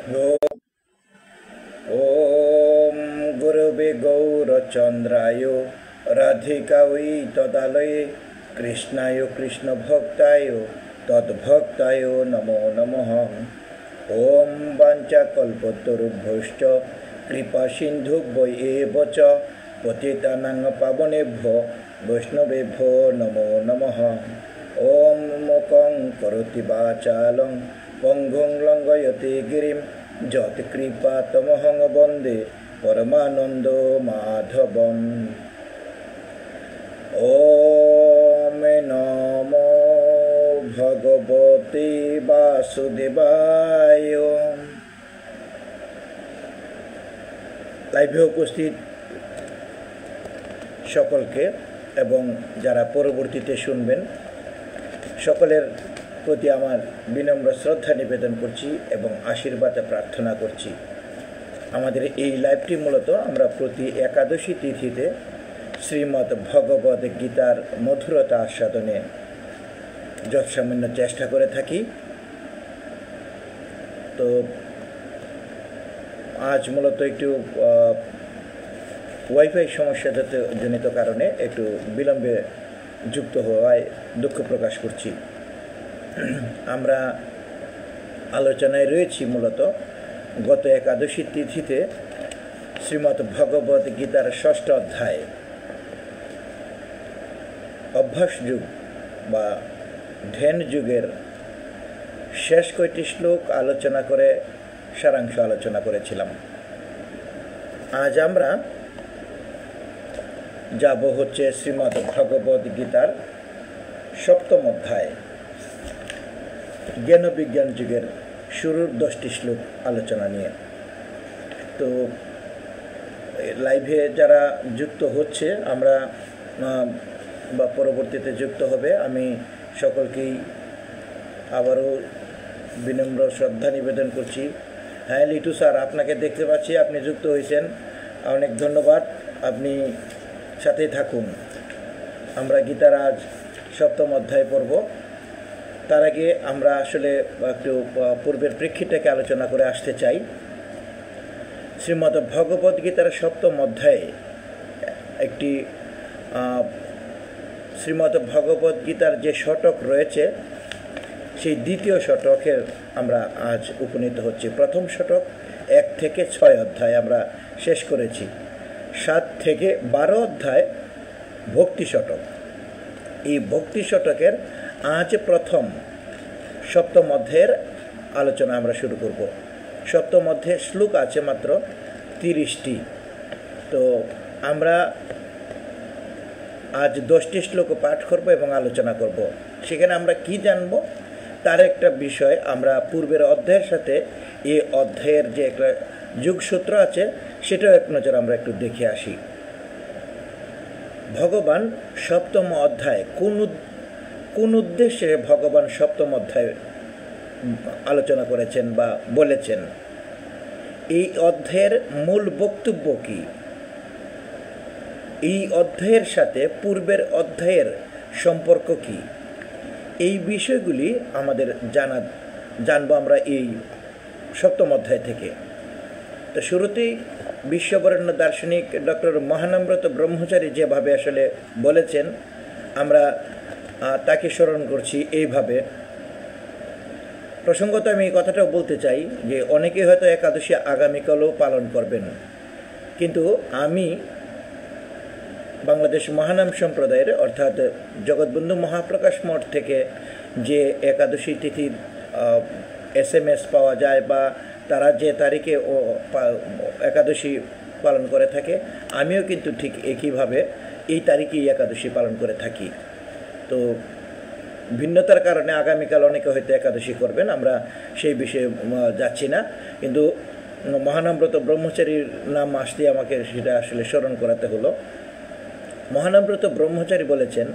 ॐ गुरुवे गौरचन्द्राय राधिकायै तदालये कृष्णाय कृष्णभक्ताय तद्भक्ताय नमो नमः। ॐ वाञ्छाकल्पतरुभ्यश्च कृपासिन्धुभ्यो च पतितानां पावनेभ्यो वैष्णवेभ्यो नमो नमः। ॐ मूकं करोति वाचालं पङ्गुं लङ्घयति गिरिं यत्कृपातमहं वन्दे परमानन्दो माधवम्। ॐ नमो भगवते वासुदेवाय। লাইভে উপস্থিত সকলকে এবং যারা পরবর্তীতে শুনবেন সকলের প্রতি আমার বিনম্র শ্রদ্ধা নিবেদন করছি এবং আশীর্বাদ প্রার্থনা করছি। আমাদের এই লাইভটি মূলত আমরা প্রতি একাদশী তিথিতে শ্রীমদ্ ভগবদ গীতার মধুরতা আস্বাদনে যৎসামান্য চেষ্টা করে থাকি। তো আজ মূলত একটু ওয়াইফাই সমস্যাজনিত কারণে একটু বিলম্বে যুক্ত হওয়ায় দুঃখ প্রকাশ করছি। আমরা আলোচনায় রয়েছি মূলত গত একাদশী তিথিতে শ্রীমদ্ ভগবদ গীতার ষষ্ঠ অধ্যায় অভ্যাস যুগ বা ধ্যান যুগের শেষ কয়টি শ্লোক আলোচনা করে সারাংশ আলোচনা করেছিলাম। আজ আমরা যাব হচ্ছে শ্রীমদ্ ভগবদ গীতার সপ্তম অধ্যায় জ্ঞান বিজ্ঞান যুগের শুরুর 10টি শ্লোক আলোচনা নিয়ে। তো লাইভে যারা যুক্ত হচ্ছে আমরা বা পরবর্তীতে যুক্ত হবে, আমি সকলকেই আবারও বিনম্র শ্রদ্ধা নিবেদন করছি। হ্যাঁ লিটু স্যার, আপনাকে দেখতে পাচ্ছি, আপনি যুক্ত হয়েছেন, অনেক ধন্যবাদ। আপনি সাথে থাকুন। আমরা গীতার আজ সপ্তম অধ্যায় পড়ব। তার আগে আমরা আসলে একটু পূর্বের প্রেক্ষিতটাকে আলোচনা করে আসতে চাই। শ্রীমদ্ ভগবদ গীতার সপ্তম অধ্যায়ে একটি শ্রীমদ্ ভগবদ গীতার যে শতক রয়েছে সেই দ্বিতীয় শতকের আমরা আজ উপনীত হচ্ছি। প্রথম শতক 1 থেকে 6 অধ্যায় আমরা শেষ করেছি। 7 থেকে 12 অধ্যায় ভক্তি শতক। এই ভক্তি শতকের আজ প্রথম সপ্তম অধ্যায়ের আলোচনা আমরা শুরু করব। সপ্তম অধ্যায়ের শ্লোক আছে মাত্র 30টি। তো আমরা আজ 10টি শ্লোক পাঠ করব এবং আলোচনা করব। সেখানে আমরা কি জানব তার একটা বিষয় আমরা পূর্বের অধ্যায়ের সাথে এই অধ্যায়ের যে একটা যুগসূত্র আছে সেটাও এক নজর আমরা একটু দেখে আসি। ভগবান সপ্তম অধ্যায় কোন উদ্দেশ্যে ভগবান সপ্তম অধ্যায় আলোচনা করেছেন বা বলেছেন, এই অধ্যায়ের মূল বক্তব্য কি, এই অধ্যায়ের সাথে পূর্বের অধ্যায়ের সম্পর্ক কি, এই বিষয়গুলি আমাদের জানবো আমরা এই সপ্তম অধ্যায় থেকে। তো শুরুতেই বিশ্ববরেণ্য দার্শনিক ডক্টর মহানামব্রত ব্রহ্মচারী যেভাবে আসলে বলেছেন আমরা তাকে স্মরণ করছি এইভাবে। প্রসঙ্গত আমি এই কথাটাও বলতে চাই যে অনেকে হয়তো একাদশী আগামীকালও পালন করবেন, কিন্তু আমি বাংলাদেশ মহানাম সম্প্রদায়ের অর্থাৎ জগৎবন্ধু মহাপ্রকাশ মঠ থেকে যে একাদশী তিথির SMS পাওয়া যায় বা তারা যে তারিখে একাদশী পালন করে থাকে, আমিও কিন্তু ঠিক একইভাবে এই তারিখেই একাদশী পালন করে থাকি। তো ভিন্নতার কারণে আগামীকাল অনেকে হয়তো একাদশী করবেন, আমরা সেই বিষয়ে যাচ্ছি না, কিন্তু মহানামব্রত ব্রহ্মচারীর নাম আসতে আমাকে সেটা আসলে স্মরণ করাতে হলো। মহানামব্রত ব্রহ্মচারী বলেছেন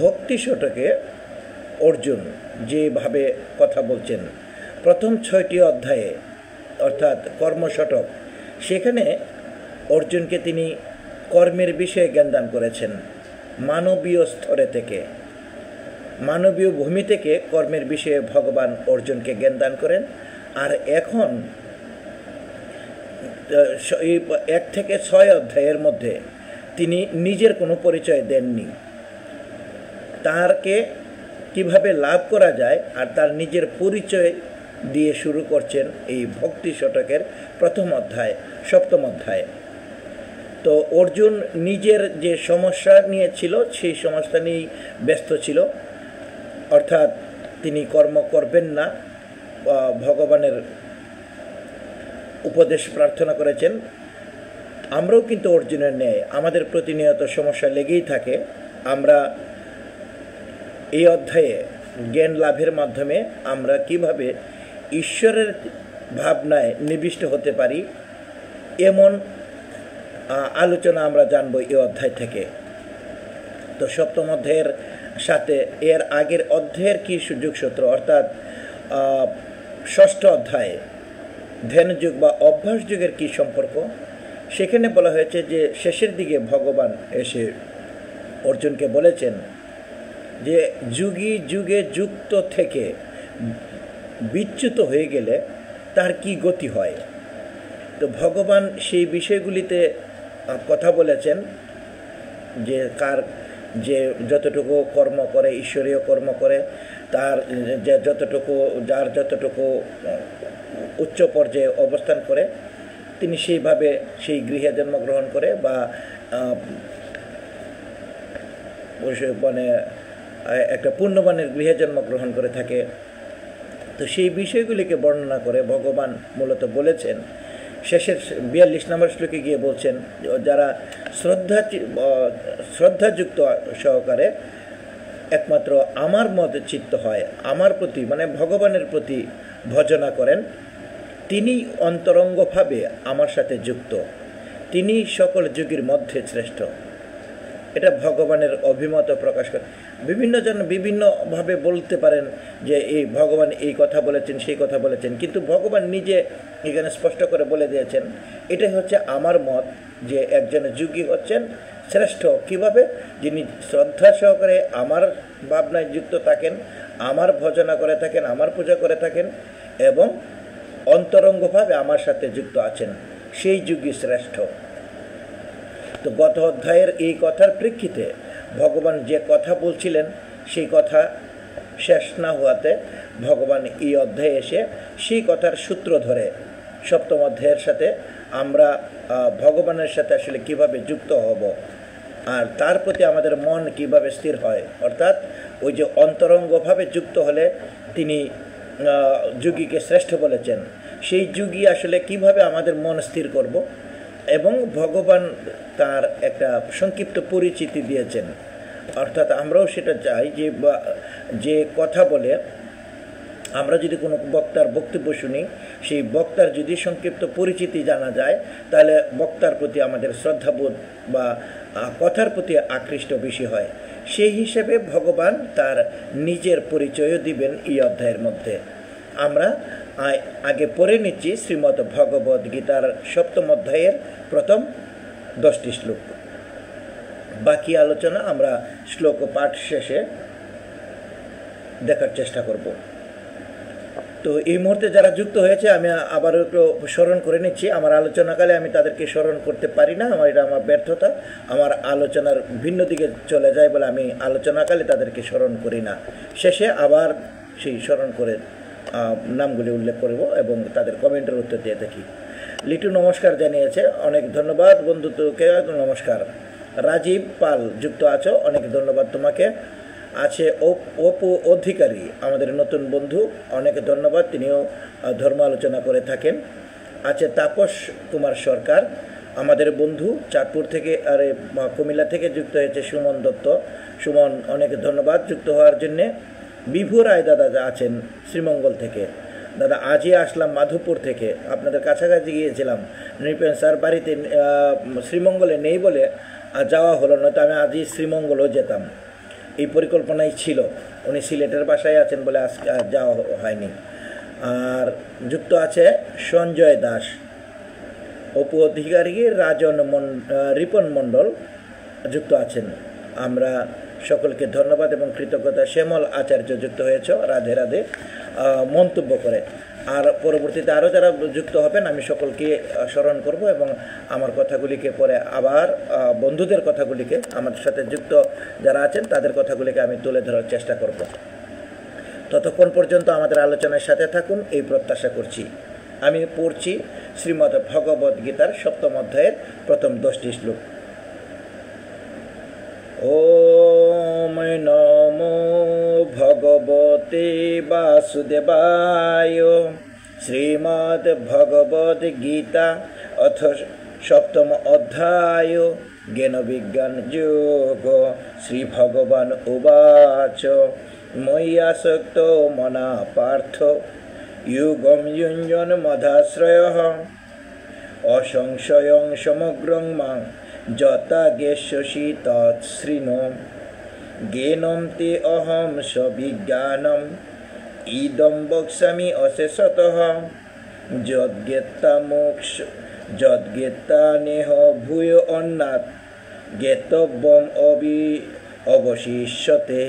ভক্তি শতকে অর্জুন যেভাবে কথা বলছেন প্রথম 6টি অধ্যায়ে অর্থাৎ কর্মশতক, সেখানে অর্জুনকে তিনি কর্মের বিষয়ে জ্ঞানদান করেছেন। মানবীয় স্তরে থেকে, মানবীয় ভূমি থেকে কর্মের বিষয়ে ভগবান অর্জুনকে জ্ঞানদান করেন। আর এখন এই 1 থেকে 6 অধ্যায়ের মধ্যে তিনি নিজের কোনো পরিচয় দেননি। তারকে কিভাবে লাভ করা যায় আর তার নিজের পরিচয় দিয়ে শুরু করছেন এই ভক্তি শতকের প্রথম অধ্যায়, 7ম অধ্যায়। তো অর্জুন নিজের যে সমস্যা নিয়েছিল সেই সমস্যা নিয়েই ব্যস্ত ছিল, অর্থাৎ তিনি কর্ম করবেন না, ভগবানের উপদেশ প্রার্থনা করেছেন। আমরাও কিন্তু অর্জুনের ন্যায় আমাদের প্রতিনিয়ত সমস্যা লেগেই থাকে। আমরা এই অধ্যায়ে জ্ঞান লাভের মাধ্যমে আমরা কিভাবে ঈশ্বরের ভাবনায় নিবিষ্ট হতে পারি এমন আলোচনা আমরা জানবো এই অধ্যায় থেকে। তো 7ম অধ্যায়ের সাথে এর আগের অধ্যায়ের কী যোগসূত্র, অর্থাৎ 6ষ্ঠ অধ্যায়ে ধ্যান যুগ বা অভ্যাস যুগের কী সম্পর্ক, সেখানে বলা হয়েছে যে শেষের দিকে ভগবান এসে অর্জুনকে বলেছেন যে যুগে যুগে যুক্ত থেকে বিচ্যুত হয়ে গেলে তার কি গতি হয়। তো ভগবান সেই বিষয়গুলিতে কথা বলেছেন যে যে যতটুকু কর্ম করে, ঈশ্বরীয় কর্ম করে, তার যার যতটুকু উচ্চ পর্যায়ে অবস্থান করে তিনি সেইভাবে সেই গৃহে জন্মগ্রহণ করে বা মানে একটা পুণ্যবানের গৃহে জন্মগ্রহণ করে থাকে। তো সেই বিষয়গুলিকে বর্ণনা করে ভগবান মূলত বলেছেন, শেষের 42 নম্বর শ্লোকে গিয়ে বলছেন যারা শ্রদ্ধাযুক্ত সহকারে একমাত্র আমার মতে চিত্ত হয়, আমার প্রতি মানে ভগবানের প্রতি ভজনা করেন, তিনি অন্তরঙ্গভাবে আমার সাথে যুক্ত, তিনি সকল যুগের মধ্যে শ্রেষ্ঠ। এটা ভগবানের অভিমত প্রকাশ করে। বিভিন্ন জন বিভিন্নভাবে বলতে পারেন যে এই ভগবান এই কথা বলেছেন, সেই কথা বলেছেন, কিন্তু ভগবান নিজে এখানে স্পষ্ট করে বলে দিয়েছেন এটাই হচ্ছে আমার মত যে একজন যোগী হচ্ছেন শ্রেষ্ঠ। কিভাবে? যিনি শ্রদ্ধা সহকারে আমার ভাবনায় যুক্ত থাকেন, আমার ভজনা করে থাকেন, আমার পূজা করে থাকেন এবং অন্তরঙ্গভাবে আমার সাথে যুক্ত আছেন, সেই যোগী শ্রেষ্ঠ। তো গত অধ্যায়ের এই কথার প্রেক্ষিতে ভগবান যে কথা বলছিলেন সেই কথা শেষ না হওয়াতে ভগবান এই অধ্যায়ে এসে সেই কথার সূত্র ধরে 7ম অধ্যায়ের সাথে আমরা ভগবানের সাথে আসলে কিভাবে যুক্ত হব আর তার প্রতি আমাদের মন কিভাবে স্থির হয়, অর্থাৎ ওই যে অন্তরঙ্গভাবে যুক্ত হলে তিনি যোগীকে শ্রেষ্ঠ বলেছেন, সেই যোগী আসলে কিভাবে আমাদের মন স্থির করব এবং ভগবান তার একটা সংক্ষিপ্ত পরিচিতি দিয়েছেন। অর্থাৎ আমরাও সেটা চাই যে কথা বলে আমরা যদি কোনো বক্তার বক্তব্য শুনি, সেই বক্তার যদি সংক্ষিপ্ত পরিচিতি জানা যায় তাহলে বক্তার প্রতি আমাদের শ্রদ্ধাবোধ বা কথার প্রতি আকৃষ্ট বেশি হয়। সেই হিসেবে ভগবান তার নিজের পরিচয়ও দিবেন এই অধ্যায়ের মধ্যে। আমরা আগে পড়ে নিচ্ছি শ্রীমদ্ ভগবদ গীতার 7ম অধ্যায়ের প্রথম 10টি শ্লোক। বাকি আলোচনা আমরা শ্লোক পাঠ শেষে দেখার চেষ্টা করব। তো এই মুহূর্তে যারা যুক্ত হয়েছে আমি আবারও একটু স্মরণ করে নিচ্ছি। আমার আলোচনাকালে আমি তাদেরকে স্মরণ করতে পারি না, এটা আমার ব্যর্থতা। আমার আলোচনার ভিন্ন দিকে চলে যায় বলে আমি আলোচনাকালে তাদেরকে স্মরণ করি না। শেষে আবার সেই স্মরণ করে নামগুলি উল্লেখ করব এবং তাদের কমেন্টের উত্তর দিয়ে থাকি। লিটু নমস্কার জানিয়েছে, অনেক ধন্যবাদ বন্ধুত্বকে, নমস্কার। রাজীব পাল যুক্ত আছো, অনেক ধন্যবাদ তোমাকে। আছে অপু অধিকারী, আমাদের নতুন বন্ধু, অনেক ধন্যবাদ, তিনিও ধর্ম আলোচনা করে থাকেন। আছে তাপস কুমার সরকার, আমাদের বন্ধু, চাঁদপুর থেকে আরে কুমিল্লা থেকে যুক্ত হয়েছে সুমন দত্ত। সুমন অনেক ধন্যবাদ যুক্ত হওয়ার জন্যে। বিভু রায় দাদা আছেন শ্রীমঙ্গল থেকে। দাদা আজই আসলাম মাধবপুর থেকে, আপনাদের কাছাকাছি গিয়েছিলাম। নৃপেন স্যার বাড়িতে শ্রীমঙ্গলে নেই বলে যাওয়া হলো, নয়তো আমি আজই শ্রীমঙ্গলও যেতাম, এই পরিকল্পনাই ছিল। উনি সিলেটের বাসায় আছেন বলে আজকে যাওয়া হয়নি। আর যুক্ত আছে সঞ্জয় দাস, অপু অধিকারী, রাজন রিপন মণ্ডল যুক্ত আছেন। আমরা সকলকে ধন্যবাদ এবং কৃতজ্ঞতা। শ্যামল আচার্য যুক্ত হয়েছ, রাধে রাধে মন্তব্য করে। আর পরবর্তীতে আরও যারা যুক্ত হবেন আমি সকলকে স্মরণ করব এবং আমার কথাগুলিকে পরে আবার বন্ধুদের কথাগুলিকে আমাদের সাথে যুক্ত যারা আছেন তাদের কথাগুলিকে আমি তুলে ধরার চেষ্টা করব। ততক্ষণ পর্যন্ত আমাদের আলোচনার সাথে থাকুন এই প্রত্যাশা করছি। আমি পড়ছি শ্রীমদ্ ভগবদ গীতার 7ম অধ্যায়ের প্রথম 10টি শ্লোক। ওম নমো ভগবতে বাসুদেবায়। শ্রীমদ্ ভগবদ গীতা অথ 7ম অধ্যায় জ্ঞান বিজ্ঞান যোগ। শ্রী ভগবান উবাচ ময়্যাসক্ত মনা পার্থ যুগম যুঞ্জন মধাশ্রয়ঃ অসংশয়ং সমগ্রং মাং যতা জ্ঞেষ্যসি তৎশৃণু। জ্ঞানম তে অহম সবিজ্ঞানম ইদম বক্ষ্যামি অশেষতঃ। যদ্জ্ঞেতা নেহ ভূয় অন্নাৎ জ্ঞেতব্যম অবশিষ্যতে।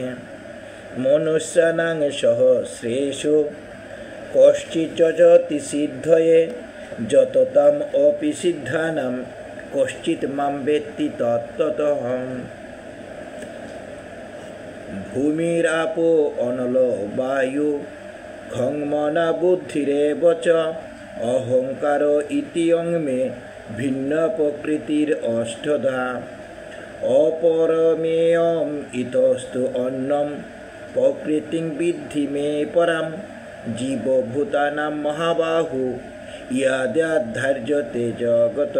মনুষ্যানাং সহস্রেষু কশ্চিৎ যজতি সিদ্ধয়ে যততাম অপি সিদ্ধানাং কশ্চিৎ মাম বেত্তি তত্ত্বতঃ। ভূমিরাপো অনলো বায়ু খংমনা বুদ্ধিরেব চ। অহংকার ইতি অংমে ভিন্ন প্রকৃতির অষ্টধা। অপরমেয়ম ইতস্তু অন্নম প্রকৃতিং বিদ্ধি মে পরাম। জীবভূতানাং মহাবাহু ইয়াদ্যাধার্যতে জগত।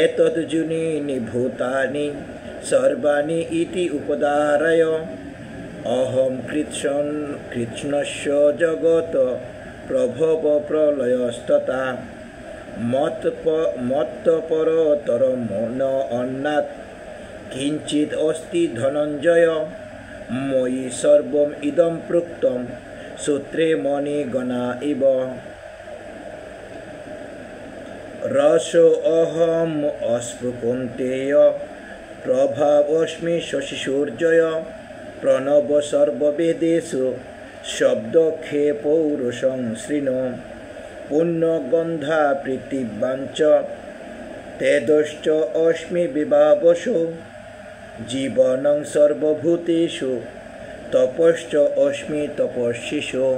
এতদ্যূনীনি ভূতানি সর্বাণি ইতি উপধারয়। অহং কৃষ্ণস্য জগত প্রভব প্রলয়স্ততা। মত্তপরতরম ন অন্নাৎ কিঞ্চিৎ অস্তি ধনঞ্জয়। ময়ি সর্বম ইদম প্রুক্তম সূত্রে মণিগণা ইব। রসো অহম অস্পৃকন্তেয় প্রভাবস্মি শশিসূর্যয়। প্রণব সর্ববেদেষু শব্দক্ষে পৌরুষং শৃণু। পুণ্যগন্ধা পৃথিব্যাঞ্চ তেজশ্চ অস্মি বিভাবসু। জীবনং সর্বভূতেষু তপশ্চ অস্মি তপস্বিষু।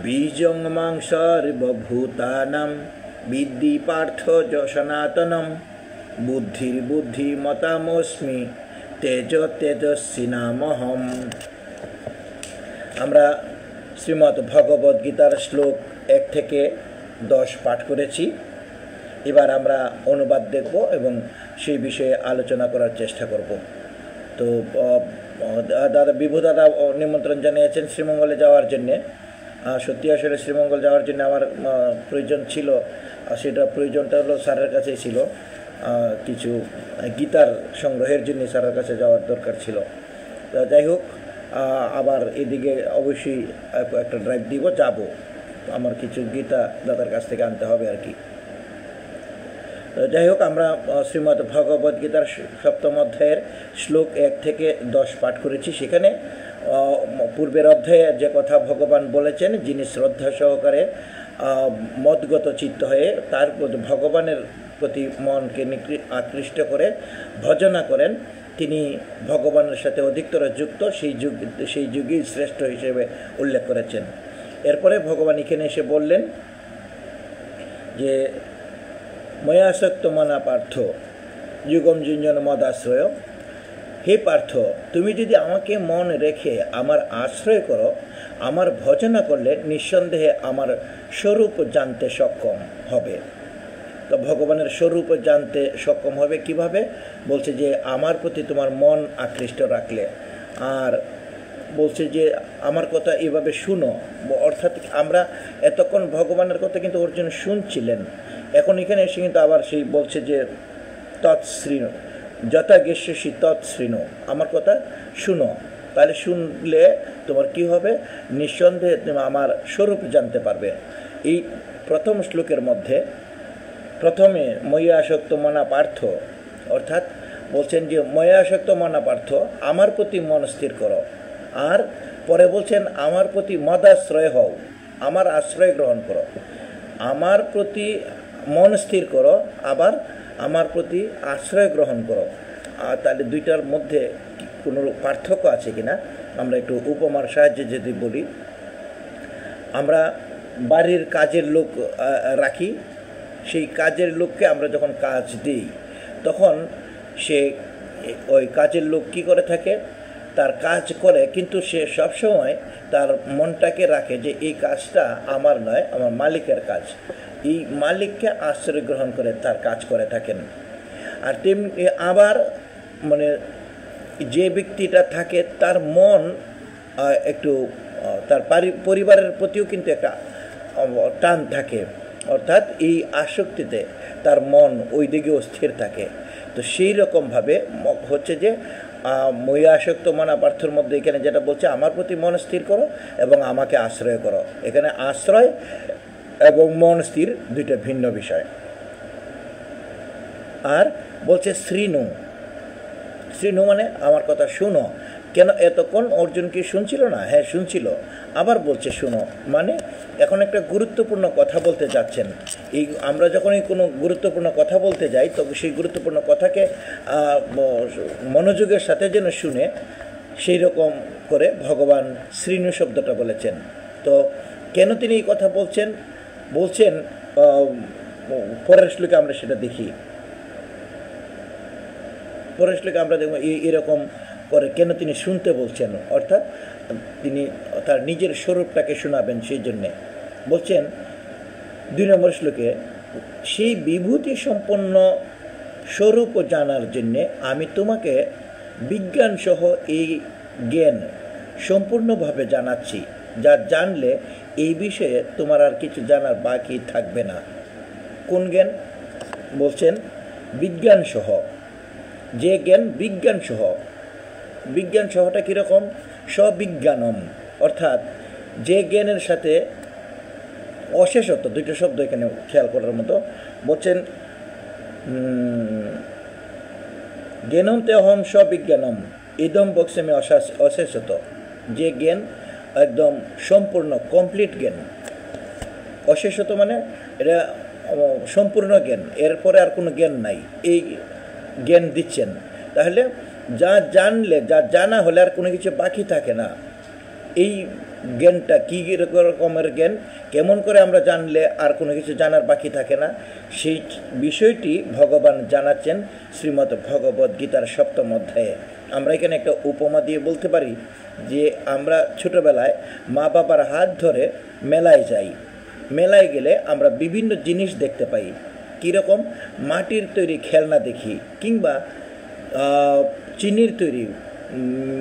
বীজং মাং সর্বভূতানাং বিদ্ধি পার্থ সনাতনম। বুদ্ধির্বুদ্ধিমতামস্মি তেজ তেজস্বিনামহম। আমরা শ্রীমদ্ ভগবদ গীতার শ্লোক 1 থেকে 10 পাঠ করেছি। এবার আমরা অনুবাদ দেখব এবং সেই বিষয়ে আলোচনা করার চেষ্টা করব। তো দাদা বিভু দাদা নিমন্ত্রণ জানিয়েছেন শ্রীমঙ্গলে যাওয়ার জন্যে। সত্যি আসলে শ্রীমঙ্গল যাওয়ার জন্য আমার প্রয়োজন ছিল। সেটা প্রয়োজনটা হলো স্যারের কাছেই ছিল, কিছু গীতার সংগ্রহের জন্য স্যারের কাছে যাওয়ার দরকার ছিল। তো যাই হোক, আবার এদিকে অবশ্যই একটা ড্রাইভ দিব, যাব। আমার কিছু গীতা দাদার কাছ থেকে আনতে হবে আর কি। যাই হোক, আমরা শ্রীমদ্ ভগবদ গীতার 7ম অধ্যায়ের শ্লোক 1 থেকে 10 পাঠ করেছি। সেখানে পূর্বের অধ্যায়ে যে কথা ভগবান বলেছেন, যিনি শ্রদ্ধা সহকারে মদগত চিত্ত হয়ে তার ভগবানের প্রতি মনকে আকৃষ্ট করে ভজনা করেন, তিনি ভগবানের সাথে অধিকতর যুক্ত, সেই যুগেই শ্রেষ্ঠ হিসেবে উল্লেখ করেছেন। এরপরে ভগবান এখানে এসে বললেন যে ময়াসক্ত মনা পার্থ যুগম যুঞ্জন মদাশ্রয়। হে পার্থ, তুমি যদি আমাকে মন রেখে আমার আশ্রয় করো, আমার ভজনা করলে নিঃসন্দেহে আমার স্বরূপ জানতে সক্ষম হবে। তো ভগবানের স্বরূপ জানতে সক্ষম হবে কিভাবে? বলছে যে আমার প্রতি তোমার মন আকৃষ্ট রাখলে। আর বলছে যে আমার কথা এভাবে শুনো, অর্থাৎ আমরা এতক্ষণ ভগবানের কথা কিন্তু অর্জুন শুনছিলেন, এখন এখানে এসে কিন্তু আবার সেই বলছে যে তৎশৃণু যথা জ্ঞেষ্যসি তৎশৃণু, আমার কথা শুনো। তাহলে শুনলে তোমার কি হবে? নিঃসন্দেহে তুমি আমার স্বরূপ জানতে পারবে। এই প্রথম শ্লোকের মধ্যে প্রথমে ময়াসক্ত মনা পার্থ, অর্থাৎ বলছেন যে ময়াসক্ত মনা পার্থ, আমার প্রতি মন স্থির করো। আর পরে বলছেন আমার প্রতি মদাশ্রয় হও, আমার আশ্রয় গ্রহণ করো, আমার প্রতি মন স্থির করো, আবার আমার প্রতি আশ্রয় গ্রহণ করো। তাহলে দুইটার মধ্যে কোনো পার্থক্য আছে কিনা আমরা একটু উপমার সাহায্যে যদি বলি, আমরা বাড়ির কাজের লোক রাখি, সেই কাজের লোককে আমরা যখন কাজ দিই তখন সে ওই কাজের লোক কী করে থাকে, তার কাজ করে, কিন্তু সে সবসময় তার মনটাকে রাখে যে এই কাজটা আমার নয়, আমার মালিকের কাজ। এই মালিককে আশ্রয় গ্রহণ করে তার কাজ করে থাকেন। আর তেমনি আবার মানে যে ব্যক্তিটা থাকে তার মন একটু তার পরিবারের প্রতিও কিন্তু একটা টান থাকে, অর্থাৎ এই আসক্তিতে তার মন ওই দিকেও স্থির থাকে। তো সেই রকমভাবে হচ্ছে যে মই আসক্ত মনা পার্থর মধ্যে এখানে যেটা বলছে আমার প্রতি মন স্থির করো এবং আমাকে আশ্রয় করো, এখানে আশ্রয় এবং মন স্থির দুইটা ভিন্ন বিষয়। আর বলছে শ্রীনু, শ্রীনু মানে আমার কথা শুনো। কেন এতক্ষণ অর্জুন কি শুনছিল না? হ্যাঁ শুনছিল। আবার বলছে শুনো, মানে এখন একটা গুরুত্বপূর্ণ কথা বলতে যাচ্ছেন। এই আমরা যখনই কোনো গুরুত্বপূর্ণ কথা বলতে যাই তবে সেই গুরুত্বপূর্ণ কথাকে মনোযোগের সাথে যেন শুনে, সেই রকম করে ভগবান শ্রীনু শব্দটা বলেছেন। তো কেন তিনি এই কথা বলছেন পরের শ্লোকে আমরা সেটা দেখি। পরের শ্লোকে আমরা দেখব এরকম করে কেন তিনি শুনতে বলছেন, অর্থাৎ তিনি তার নিজের স্বরূপটাকে শোনাবেন। সেই জন্যে বলছেন 2 নম্বর শ্লোকে, সেই বিভূতি সম্পন্ন স্বরূপ জানার জন্যে আমি তোমাকে বিজ্ঞানসহ এই জ্ঞান সম্পূর্ণভাবে জানাচ্ছি, যা জানলে এই বিষয়ে তোমার আর কিছু জানার বাকি থাকবে না। কোন জ্ঞান? বলছেন বিজ্ঞানসহ, যে জ্ঞান বিজ্ঞানসহ। বিজ্ঞানসহটা কীরকম? স্ববিজ্ঞানম, অর্থাৎ যে জ্ঞানের সাথে অশেষত্ব, দুইটা শব্দ এখানে খেয়াল করার মতো। বলছেন জ্ঞানম তে অহম স্ববিজ্ঞানম ইদম বক্সেমে অশেষত, যে জ্ঞান একদম সম্পূর্ণ কমপ্লিট জ্ঞান। অশেষত মানে এটা সম্পূর্ণ জ্ঞান, এরপরে আর কোনো জ্ঞান নাই, এই জ্ঞান দিচ্ছেন। তাহলে যা জানলে, যা জানা হলে আর কোনো কিছু বাকি থাকে না। এই জ্ঞানটা কী রকমের জ্ঞান, কেমন করে আমরা জানলে আর কোনো কিছু জানার বাকি থাকে না, সেই বিষয়টি ভগবান জানাচ্ছেন শ্রীমদ্ ভগবদ্ গীতার 7ম অধ্যায়ে। আমরা এখানে একটা উপমা দিয়ে বলতে পারি যে আমরা ছোটোবেলায় মা বাবার হাত ধরে মেলায় যাই, মেলায় গেলে আমরা বিভিন্ন জিনিস দেখতে পাই। কীরকম? মাটির তৈরি খেলনা দেখি, কিংবা চিনির তৈরি,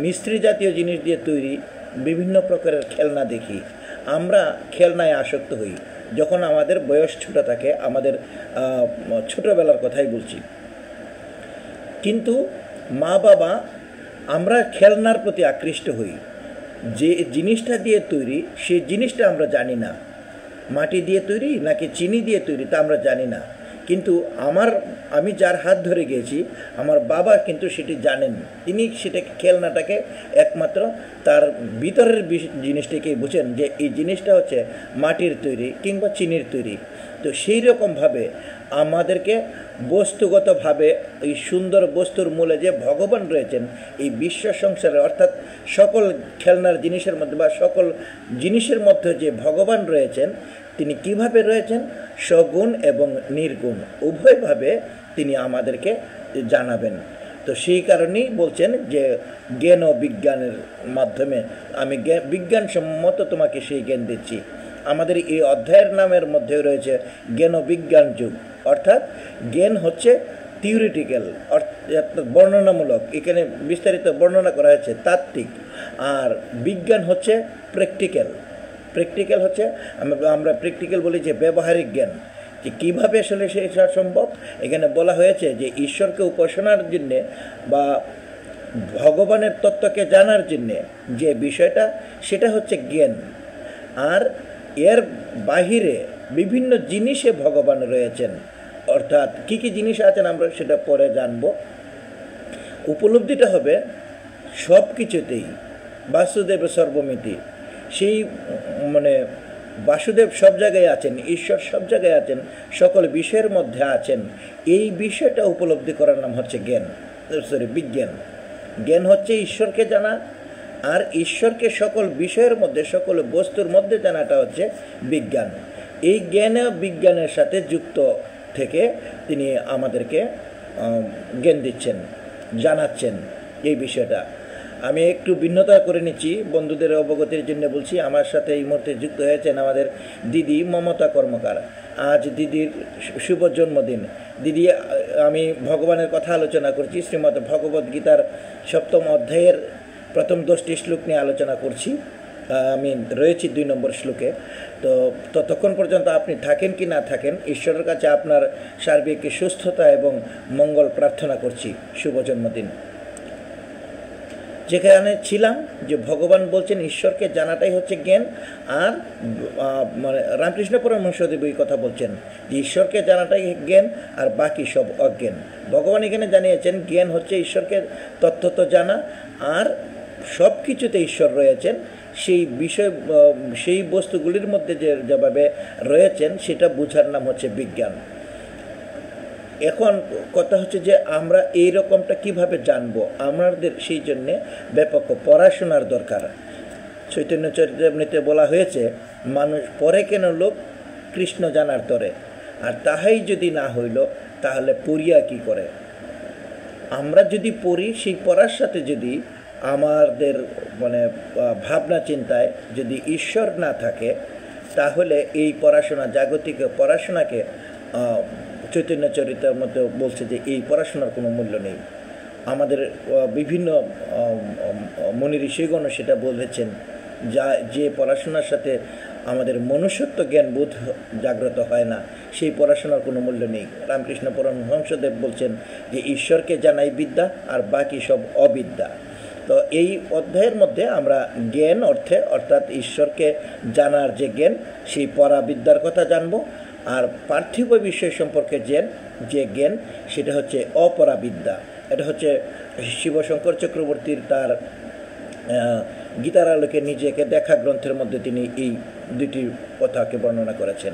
মিস্ত্রি জাতীয় জিনিস দিয়ে তৈরি বিভিন্ন প্রকারের খেলনা দেখি। আমরা খেলনায় আসক্ত হই যখন আমাদের বয়স ছোট থাকে, আমাদের ছোটোবেলার কথাই বলছি। কিন্তু মা বাবা, আমরা খেলনার প্রতি আকৃষ্ট হই, যে জিনিসটা দিয়ে তৈরি সেই জিনিসটা আমরা জানি না, মাটি দিয়ে তৈরি নাকি চিনি দিয়ে তৈরি তা আমরা জানি না। কিন্তু আমি যার হাত ধরে গিয়েছি আমার বাবা কিন্তু সেটি জানেন, তিনি সেটাকে খেলনাটাকে একমাত্র তার ভিতরের জিনিসটাকেই বুঝেন যে এই জিনিসটা হচ্ছে মাটির তৈরি কিংবা চিনির তৈরি। তো সেই রকমভাবে আমাদেরকে বস্তুগতভাবে এই সুন্দর বস্তুর মূলে যে ভগবান রয়েছেন এই বিশ্ব সংসারে, অর্থাৎ সকল খেলনার জিনিসের মধ্যে বা সকল জিনিসের মধ্যে যে ভগবান রয়েছেন, তিনি কিভাবে রয়েছেন? সগুণ এবং নির্গুণ উভয়ভাবে তিনি আমাদেরকে জানাবেন। তো সেই কারণেই বলছেন যে জ্ঞান ও বিজ্ঞানের মাধ্যমে আমি বিজ্ঞানসম্মত তোমাকে সেই জ্ঞান দিচ্ছি। আমাদের এই অধ্যায়ের নামের মধ্যে রয়েছে জ্ঞান ও বিজ্ঞান যুগ, অর্থাৎ জ্ঞান হচ্ছে থিওরিটিক্যাল, অর্থাৎ বর্ণনামূলক, এখানে বিস্তারিত বর্ণনা করা হয়েছে তাত্ত্বিক। আর বিজ্ঞান হচ্ছে প্র্যাকটিক্যাল। প্র্যাকটিক্যাল হচ্ছে আমরা প্র্যাকটিক্যাল বলি যে ব্যবহারিক জ্ঞান, যে কীভাবে আসলে সেটা সম্ভব। এখানে বলা হয়েছে যে ঈশ্বরকে উপাসনার জন্যে বা ভগবানের তত্ত্বকে জানার জন্যে যে বিষয়টা, সেটা হচ্ছে জ্ঞান। আর এর বাহিরে বিভিন্ন জিনিসে ভগবান রয়েছেন, অর্থাৎ কী কী জিনিস আছেন আমরা সেটা পরে জানব। উপলব্ধিটা হবে সব কিছুতেই বাসুদেব সর্বমিতি, সেই মানে বাসুদেব সব জায়গায় আছেন, ঈশ্বর সব জায়গায় আছেন, সকল বিষয়ের মধ্যে আছেন, এই বিষয়টা উপলব্ধি করার নাম হচ্ছে বিজ্ঞান। জ্ঞান হচ্ছে ঈশ্বরকে জানা, আর ঈশ্বরকে সকল বিষয়ের মধ্যে, সকল বস্তুর মধ্যে জানাটা হচ্ছে বিজ্ঞান। এই জ্ঞানে বিজ্ঞানের সাথে যুক্ত থেকে তিনি আমাদেরকে জ্ঞান দিচ্ছেন, জানাচ্ছেন এই বিষয়টা। আমি একটু ভিন্নতা করে নিচ্ছি, বন্ধুদের অবগতির জন্য বলছি। আমার সাথে এই মুহূর্তে যুক্ত হয়েছেন আমাদের দিদি মমতা কর্মকার। আজ দিদির শুভ জন্মদিন। দিদি, আমি ভগবানের কথা আলোচনা করছি, শ্রীমদ্ ভগবদ্ গীতার 7ম অধ্যায়ের প্রথম 10টি শ্লোক নিয়ে আলোচনা করছি। আমি রয়েছি 2 নম্বর শ্লোকে। তো ততক্ষণ পর্যন্ত আপনি থাকেন কি না থাকেন, ঈশ্বরের কাছে আপনার সার্বিক সুস্থতা এবং মঙ্গল প্রার্থনা করছি। শুভ জন্মদিন। যেখানে ছিলাম যে ভগবান বলছেন ঈশ্বরকে জানাটাই হচ্ছে জ্ঞান, আর মানে রামকৃষ্ণ পরমহংসদেব এই কথা বলছেন যে ঈশ্বরকে জানাটাই জ্ঞান আর বাকি সব অজ্ঞান। ভগবান এখানে জানিয়েছেন জ্ঞান হচ্ছে ঈশ্বরকে তত্ত্বত জানা, আর সব কিছুতে ঈশ্বর রয়েছেন, সেই বিষয় সেই বস্তুগুলির মধ্যে যেভাবে রয়েছেন সেটা বোঝার নাম হচ্ছে বিজ্ঞান। এখন কথা হচ্ছে যে আমরা এই রকমটা কিভাবে জানবো, আমাদের সেই জন্যে ব্যাপক পড়াশোনার দরকার। চৈতন্য চরিতামৃতে বলা হয়েছে, মানুষ পড়ে কেন লোক কৃষ্ণ জানার তরে, আর তাহাই যদি না হইল তাহলে পড়িয়া কি করে। আমরা যদি পড়ি, সেই পড়ার সাথে যদি আমাদের মানে ভাবনা চিন্তায় যদি ঈশ্বর না থাকে, তাহলে এই পড়াশোনা, জাগতিক পড়াশোনাকে চৈতন্য চরিতার মধ্যে বলছে যে এই পড়াশোনার কোনো মূল্য নেই। আমাদের বিভিন্ন মুনি ঋষিগণও সেটা বলেছেন, যে পড়াশোনার সাথে আমাদের মনুষ্যত্ব জ্ঞান বোধ জাগ্রত হয় না, সেই পড়াশোনার কোনো মূল্য নেই। রামকৃষ্ণ পরমহংসদেব বলছেন যে ঈশ্বরকে জানাই বিদ্যা, আর বাকি সব অবিদ্যা। তো এই অধ্যায়ের মধ্যে আমরা জ্ঞান অর্থাৎ ঈশ্বরকে জানার যে জ্ঞান, সেই পরাবিদ্যার কথা জানবো। আর পার্থিব বিষয় সম্পর্কে যে জ্ঞান, সেটা হচ্ছে অপরাবিদ্যা। এটা হচ্ছে শিবশঙ্কর চক্রবর্তীর তার গীতার আলোকে নিজেকে দেখা গ্রন্থের মধ্যে তিনি এই 2টি কথাকে বর্ণনা করেছেন।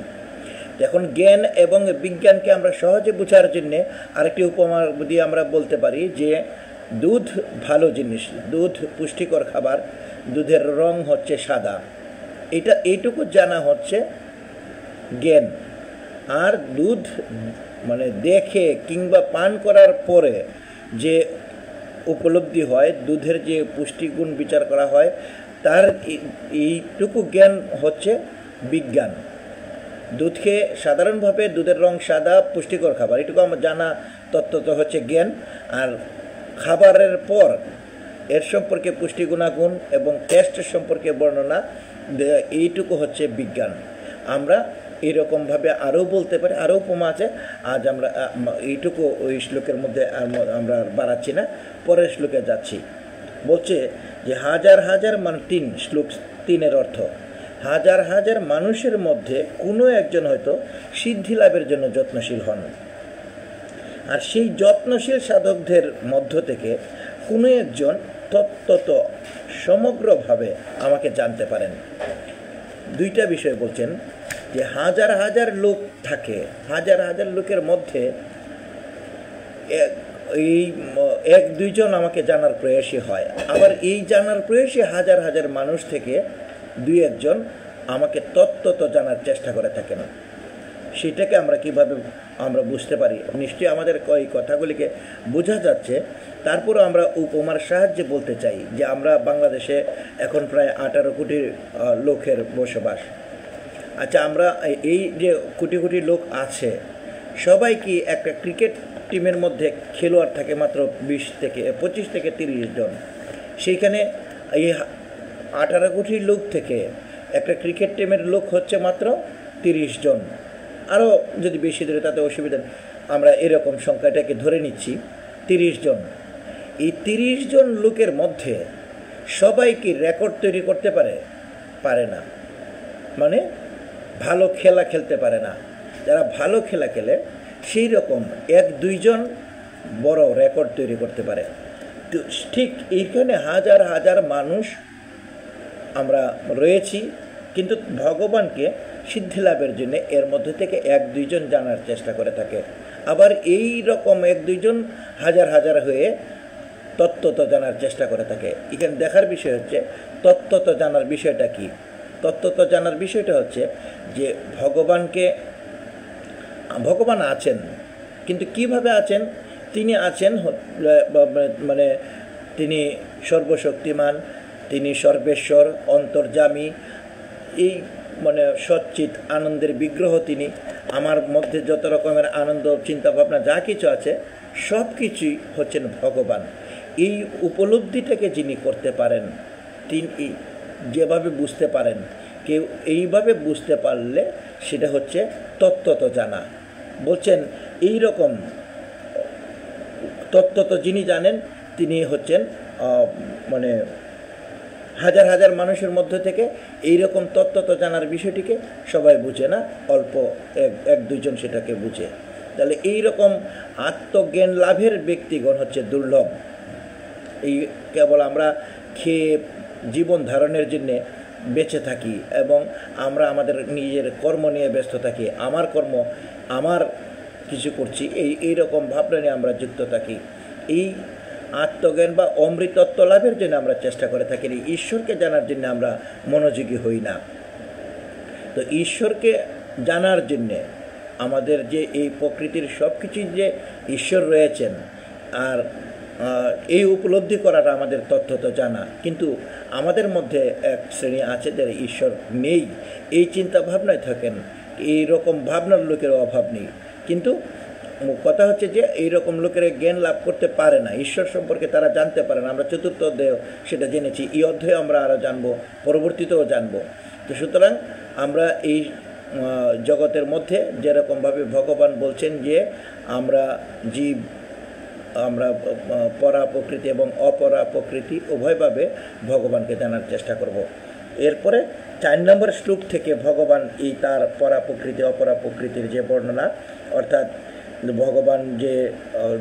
এখন জ্ঞান এবং বিজ্ঞানকে আমরা সহজে বোঝার জন্যে আরেকটি উপমা দিয়ে আমরা বলতে পারি যে দুধ ভালো জিনিস, দুধ পুষ্টিকর খাবার, দুধের রং হচ্ছে সাদা, এইটুকু জানা হচ্ছে জ্ঞান। আর দুধ মানে দেখে কিংবা পান করার পরে যে উপলব্ধি হয়, দুধের যে পুষ্টিগুণ বিচার করা হয়, তার এইটুকু জ্ঞান হচ্ছে বিজ্ঞান। দুধকে সাধারণভাবে দুধের রং সাদা, পুষ্টিকর খাবার, এটুকু আমার জানা তত্ত্বত হচ্ছে জ্ঞান। আর খাবারের পর এর সম্পর্কে পুষ্টি গুণাগুণ এবং টেস্টের সম্পর্কে বর্ণনা, এইটুকু হচ্ছে বিজ্ঞান। আমরা এইরকমভাবে আরও বলতে পারি, আরও উপমা আছে। আজ আমরা এইটুকু ওই শ্লোকের মধ্যে আমরা বাড়াচ্ছি না, পরের শ্লোকে যাচ্ছি। বলছে যে হাজার হাজার শ্লোক 3-এর অর্থ, হাজার হাজার মানুষের মধ্যে কোনো একজন হয়তো সিদ্ধি লাভের জন্য যত্নশীল হন, আর সেই যত্নশীল সাধকদের মধ্য থেকে কোনো একজন তত্ত্বত সমগ্রভাবে আমাকে জানতে পারেন। 2টা বিষয় বলছেন যে হাজার হাজার লোক থাকে, হাজার হাজার লোকের মধ্যে এই 1-2 জন আমাকে জানার প্রয়াসী হয়, আবার এই জানার প্রয়াসী হাজার হাজার মানুষ থেকে 2-1 জন আমাকে তত্ত্বত জানার চেষ্টা করে থাকেন। সেটাকে আমরা কিভাবে আমরা বুঝতে পারি? নিশ্চয়ই আমাদের এই কথাগুলিকে বোঝা যাচ্ছে। তারপরও আমরা উপমার সাহায্যে বলতে চাই যে আমরা বাংলাদেশে এখন প্রায় 18 কোটি লোকের বসবাস। আচ্ছা, আমরা এই যে কোটি কোটি লোক আছে, সবাই কি একটা ক্রিকেট টিমের মধ্যে খেলোয়াড় থাকে মাত্র 25 থেকে 30 জন? সেইখানে এই 18 কোটি লোক থেকে একটা ক্রিকেট টিমের লোক হচ্ছে মাত্র 30 জন। আরও যদি বেশি ধরে তাতে অসুবিধা নেই, আমরা এরকম সংখ্যাটাকে ধরে নিচ্ছি 30 জন। এই 30 জন লোকের মধ্যে সবাই কি রেকর্ড তৈরি করতে পারে না, মানে ভালো খেলা খেলতে পারে না। যারা ভালো খেলা খেলে সেই রকম 1-2 জন বড় রেকর্ড তৈরি করতে পারে। তো ঠিক এইখানে হাজার হাজার মানুষ আমরা রয়েছি, কিন্তু ভগবানকে সিদ্ধি লাভের জন্য এর মধ্যে থেকে এক দুইজন জানার চেষ্টা করে থাকে। আবার এই রকম এক দুইজন হাজার হাজার হয়ে তত্ত্বত জানার চেষ্টা করে থাকে। এখানে দেখার বিষয় হচ্ছে তত্ত্বত জানার বিষয়টা কি। তত্ত্বত জানার বিষয়টা হচ্ছে যে ভগবান আছেন, কিন্তু কিভাবে আছেন? তিনি আছেন মানে তিনি সর্বশক্তিমান, তিনি সর্বেশ্বর, অন্তর্যামী, এই মানে সচ্চিত আনন্দের বিগ্রহ তিনি। আমার মধ্যে যত রকমের আনন্দ, চিন্তাভাবনা যা কিছু আছে সব কিছুই হচ্ছেন ভগবান। এই উপলব্ধিটাকে যিনি করতে পারেন, তিনি যেভাবে বুঝতে পারেন, কেউ এইভাবে বুঝতে পারলে সেটা হচ্ছে তত্ত্বত জানা। বলছেন এই রকম তত্ত্বত যিনি জানেন তিনি হচ্ছেন মানে হাজার হাজার মানুষের মধ্যে থেকে এই রকম তত্ত্বত জানার বিষয়টিকে সবাই বুঝে না, অল্প এক দুইজন সেটাকে বুঝে। তাহলে এই রকম আত্মজ্ঞান লাভের ব্যক্তিগণ হচ্ছে দুর্লভ। এই কেবল আমরা খেয়ে জীবন ধারণের জন্যে বেঁচে থাকি এবং আমরা আমাদের নিজের কর্ম নিয়ে ব্যস্ত থাকি, আমার কর্ম আমার কিছু করছি, এই রকম ভাবনা নিয়ে আমরা যুক্ত থাকি। এই আত্মজ্ঞান বা অমৃতত্ব লাভের জন্য আমরা চেষ্টা করে থাকি, ঈশ্বরকে জানার জন্য আমরা মনোযোগী হই না। তো ঈশ্বরকে জানার জন্যে আমাদের যে এই প্রকৃতির সব কিছুই যে ঈশ্বর রয়েছেন, আর এই উপলব্ধি করাটা আমাদের তত্ত্বত জানা। কিন্তু আমাদের মধ্যে এক শ্রেণী আছে যারা ঈশ্বর নেই, এই চিন্তা ভাবনায় থাকেন। এই রকম ভাবনার লোকের অভাব নেই, কিন্তু কথা হচ্ছে যে এই রকম লোকেরা জ্ঞান লাভ করতে পারে না, ঈশ্বর সম্পর্কে তারা জানতে পারে না। আমরা চতুর্থ অধ্যায় সেটা জেনেছি, এই অধ্যায়ে আমরা আরও জানবো, পরবর্তীতেও জানবো। তো সুতরাং আমরা এই জগতের মধ্যে যেরকমভাবে ভগবান বলছেন যে আমরা জীব, আমরা পরা প্রকৃতি এবং অপরা প্রকৃতি উভয়ভাবে ভগবানকে জানার চেষ্টা করব। এরপরে 4 নম্বর শ্লোক থেকে ভগবান এই তার পরা প্রকৃতি অপরা প্রকৃতির যে বর্ণনা, অর্থাৎ ভগবান যে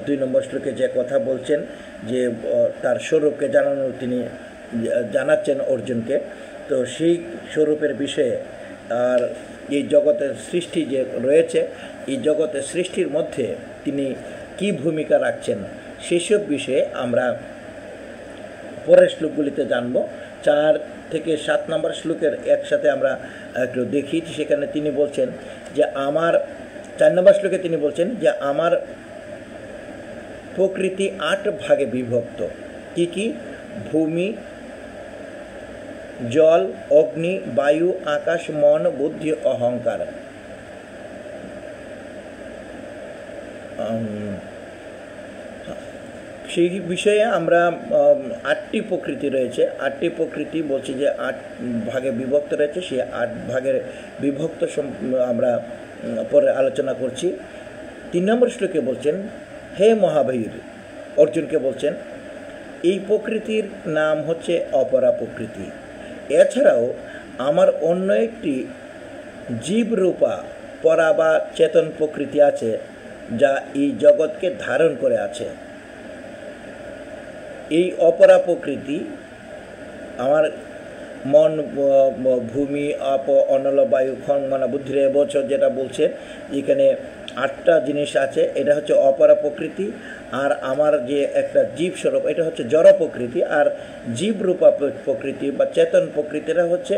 2 নম্বর শ্লোকে যে কথা বলছেন যে তার স্বরূপকে জানানো, তিনি জানাচ্ছেন অর্জুনকে। তো সেই স্বরূপের বিষয়ে আর এই জগতের সৃষ্টি যে রয়েছে, এই জগতের সৃষ্টির মধ্যে তিনি কি ভূমিকা রাখছেন সেসব বিষয়ে আমরা পরের শ্লোকগুলিতে জানব। 4 থেকে 7 নম্বর শ্লোকের একসাথে আমরা একটু দেখি। সেখানে তিনি বলছেন যে 4 নম্বর শ্লোকে তিনি বলছেন যে আমার প্রকৃতি 8 ভাগে বিভক্ত। কি কি? ভূমি, জল, অগ্নি, বায়ু, আকাশ, মন, বুদ্ধি, অহংকার। সেই বিষয়ে আমরা 8টি প্রকৃতি রয়েছে, 8টি প্রকৃতি বলছি যে 8 ভাগে বিভক্ত রয়েছে। সেই 8 ভাগের বিভক্ত আমরা পরে আলোচনা করছি। 3 নম্বর শ্লোকে বলছেন, হে মহাবীর, অর্জুনকে বলছেন এই প্রকৃতির নাম হচ্ছে অপরা প্রকৃতি। এছাড়াও আমার অন্য একটি জীবরূপা পরা বা চেতন প্রকৃতি আছে যা এই জগৎকে ধারণ করে আছে। এই অপরা প্রকৃতি আমার মন, ভূমি, আপ, অনল, বায়ু, ক্ষমনা, বুদ্ধি, বছর যেটা বলছে, এখানে 8টা জিনিস আছে। এটা হচ্ছে অপরা প্রকৃতি। আর আমার যে একটা জীব স্বরূপ, এটা হচ্ছে জড় প্রকৃতি। আর জীবরূপা প্রকৃতি বা চেতন প্রকৃতিটা হচ্ছে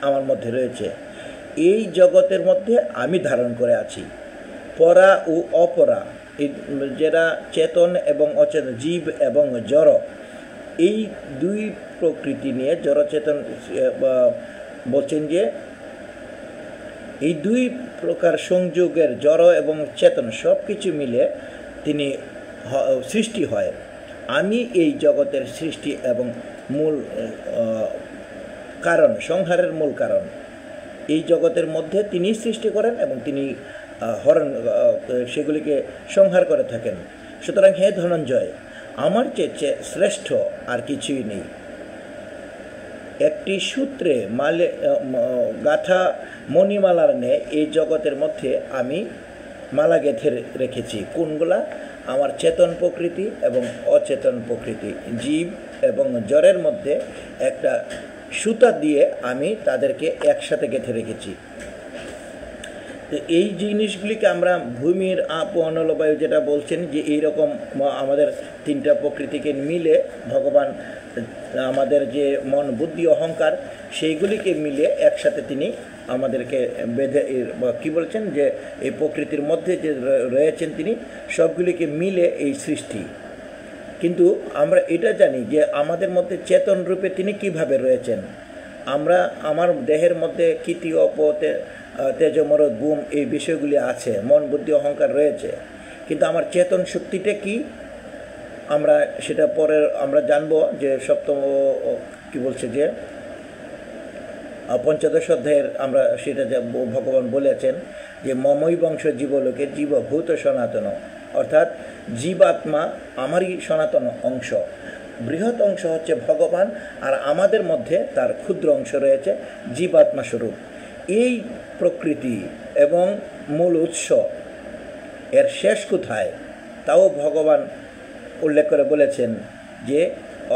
আমার মধ্যে রয়েছে। এই জগতের মধ্যে আমি ধারণ করে আছি। পরা ও অপরা, যারা চেতন এবং অচেতন, জীব এবং জড়, এই 2 প্রকৃতি নিয়ে জড় চেতন বলছেন যে এই 2 প্রকার সংযোগের জড় এবং চেতন সব কিছু মিলে তিনি সৃষ্টি হয়। আমি এই জগতের সৃষ্টি এবং মূল কারণ, সংহারের মূল কারণ। এই জগতের মধ্যে তিনি সৃষ্টি করেন এবং তিনি সেগুলিকে সংহার করে থাকেন। সুতরাং হে ধনঞ্জয়, আমার চেয়ে শ্রেষ্ঠ আর কিছুই নেই। একটি সূত্রে গাথা মণিমালার ন্যায় এই জগতের মধ্যে আমি মালা গেঁথে রেখেছি। কোনগুলা? আমার চেতন প্রকৃতি এবং অচেতন প্রকৃতি, জীব এবং জড়ের মধ্যে একটা সুতা দিয়ে আমি তাদেরকে একসাথে গেঁথে রেখেছি। তো এই জিনিসগুলিকে আমরা ভূমির আপ অনলবায়ু যেটা বলছেন যে এইরকম আমাদের তিনটা প্রকৃতিকে মিলে ভগবান আমাদের যে মন বুদ্ধি অহংকার সেইগুলিকে মিলে একসাথে তিনি আমাদেরকে বেঁধে কী বলছেন যে এই প্রকৃতির মধ্যে যে রয়েছেন তিনি সবগুলিকে মিলে এই সৃষ্টি। কিন্তু আমরা এটা জানি যে আমাদের মধ্যে চেতন রূপে তিনি কিভাবে রয়েছেন। আমার দেহের মধ্যে কীতি অপ তেজমরদ বুম এই বিষয়গুলি আছে, মন বুদ্ধি অহংকার রয়েছে, কিন্তু আমার চেতন শক্তিটা কি আমরা সেটা পরে আমরা জানবো। যে সপ্তম কি বলছে যে পঞ্চদশ অধ্যায়ের আমরা সেটা ভগবান বলেছেন যে মমই বংশ জীবলোকে জীবভূত সনাতন, অর্থাৎ জীবাত্মা আমারই সনাতন অংশ, বৃহৎ অংশ হচ্ছে ভগবান, আর আমাদের মধ্যে তার ক্ষুদ্র অংশ রয়েছে জীবাত্মা স্বরূপ। এই প্রকৃতি এবং মূল উৎস এর শেষ কোথায় তাও ভগবান উল্লেখ করে বলেছেন যে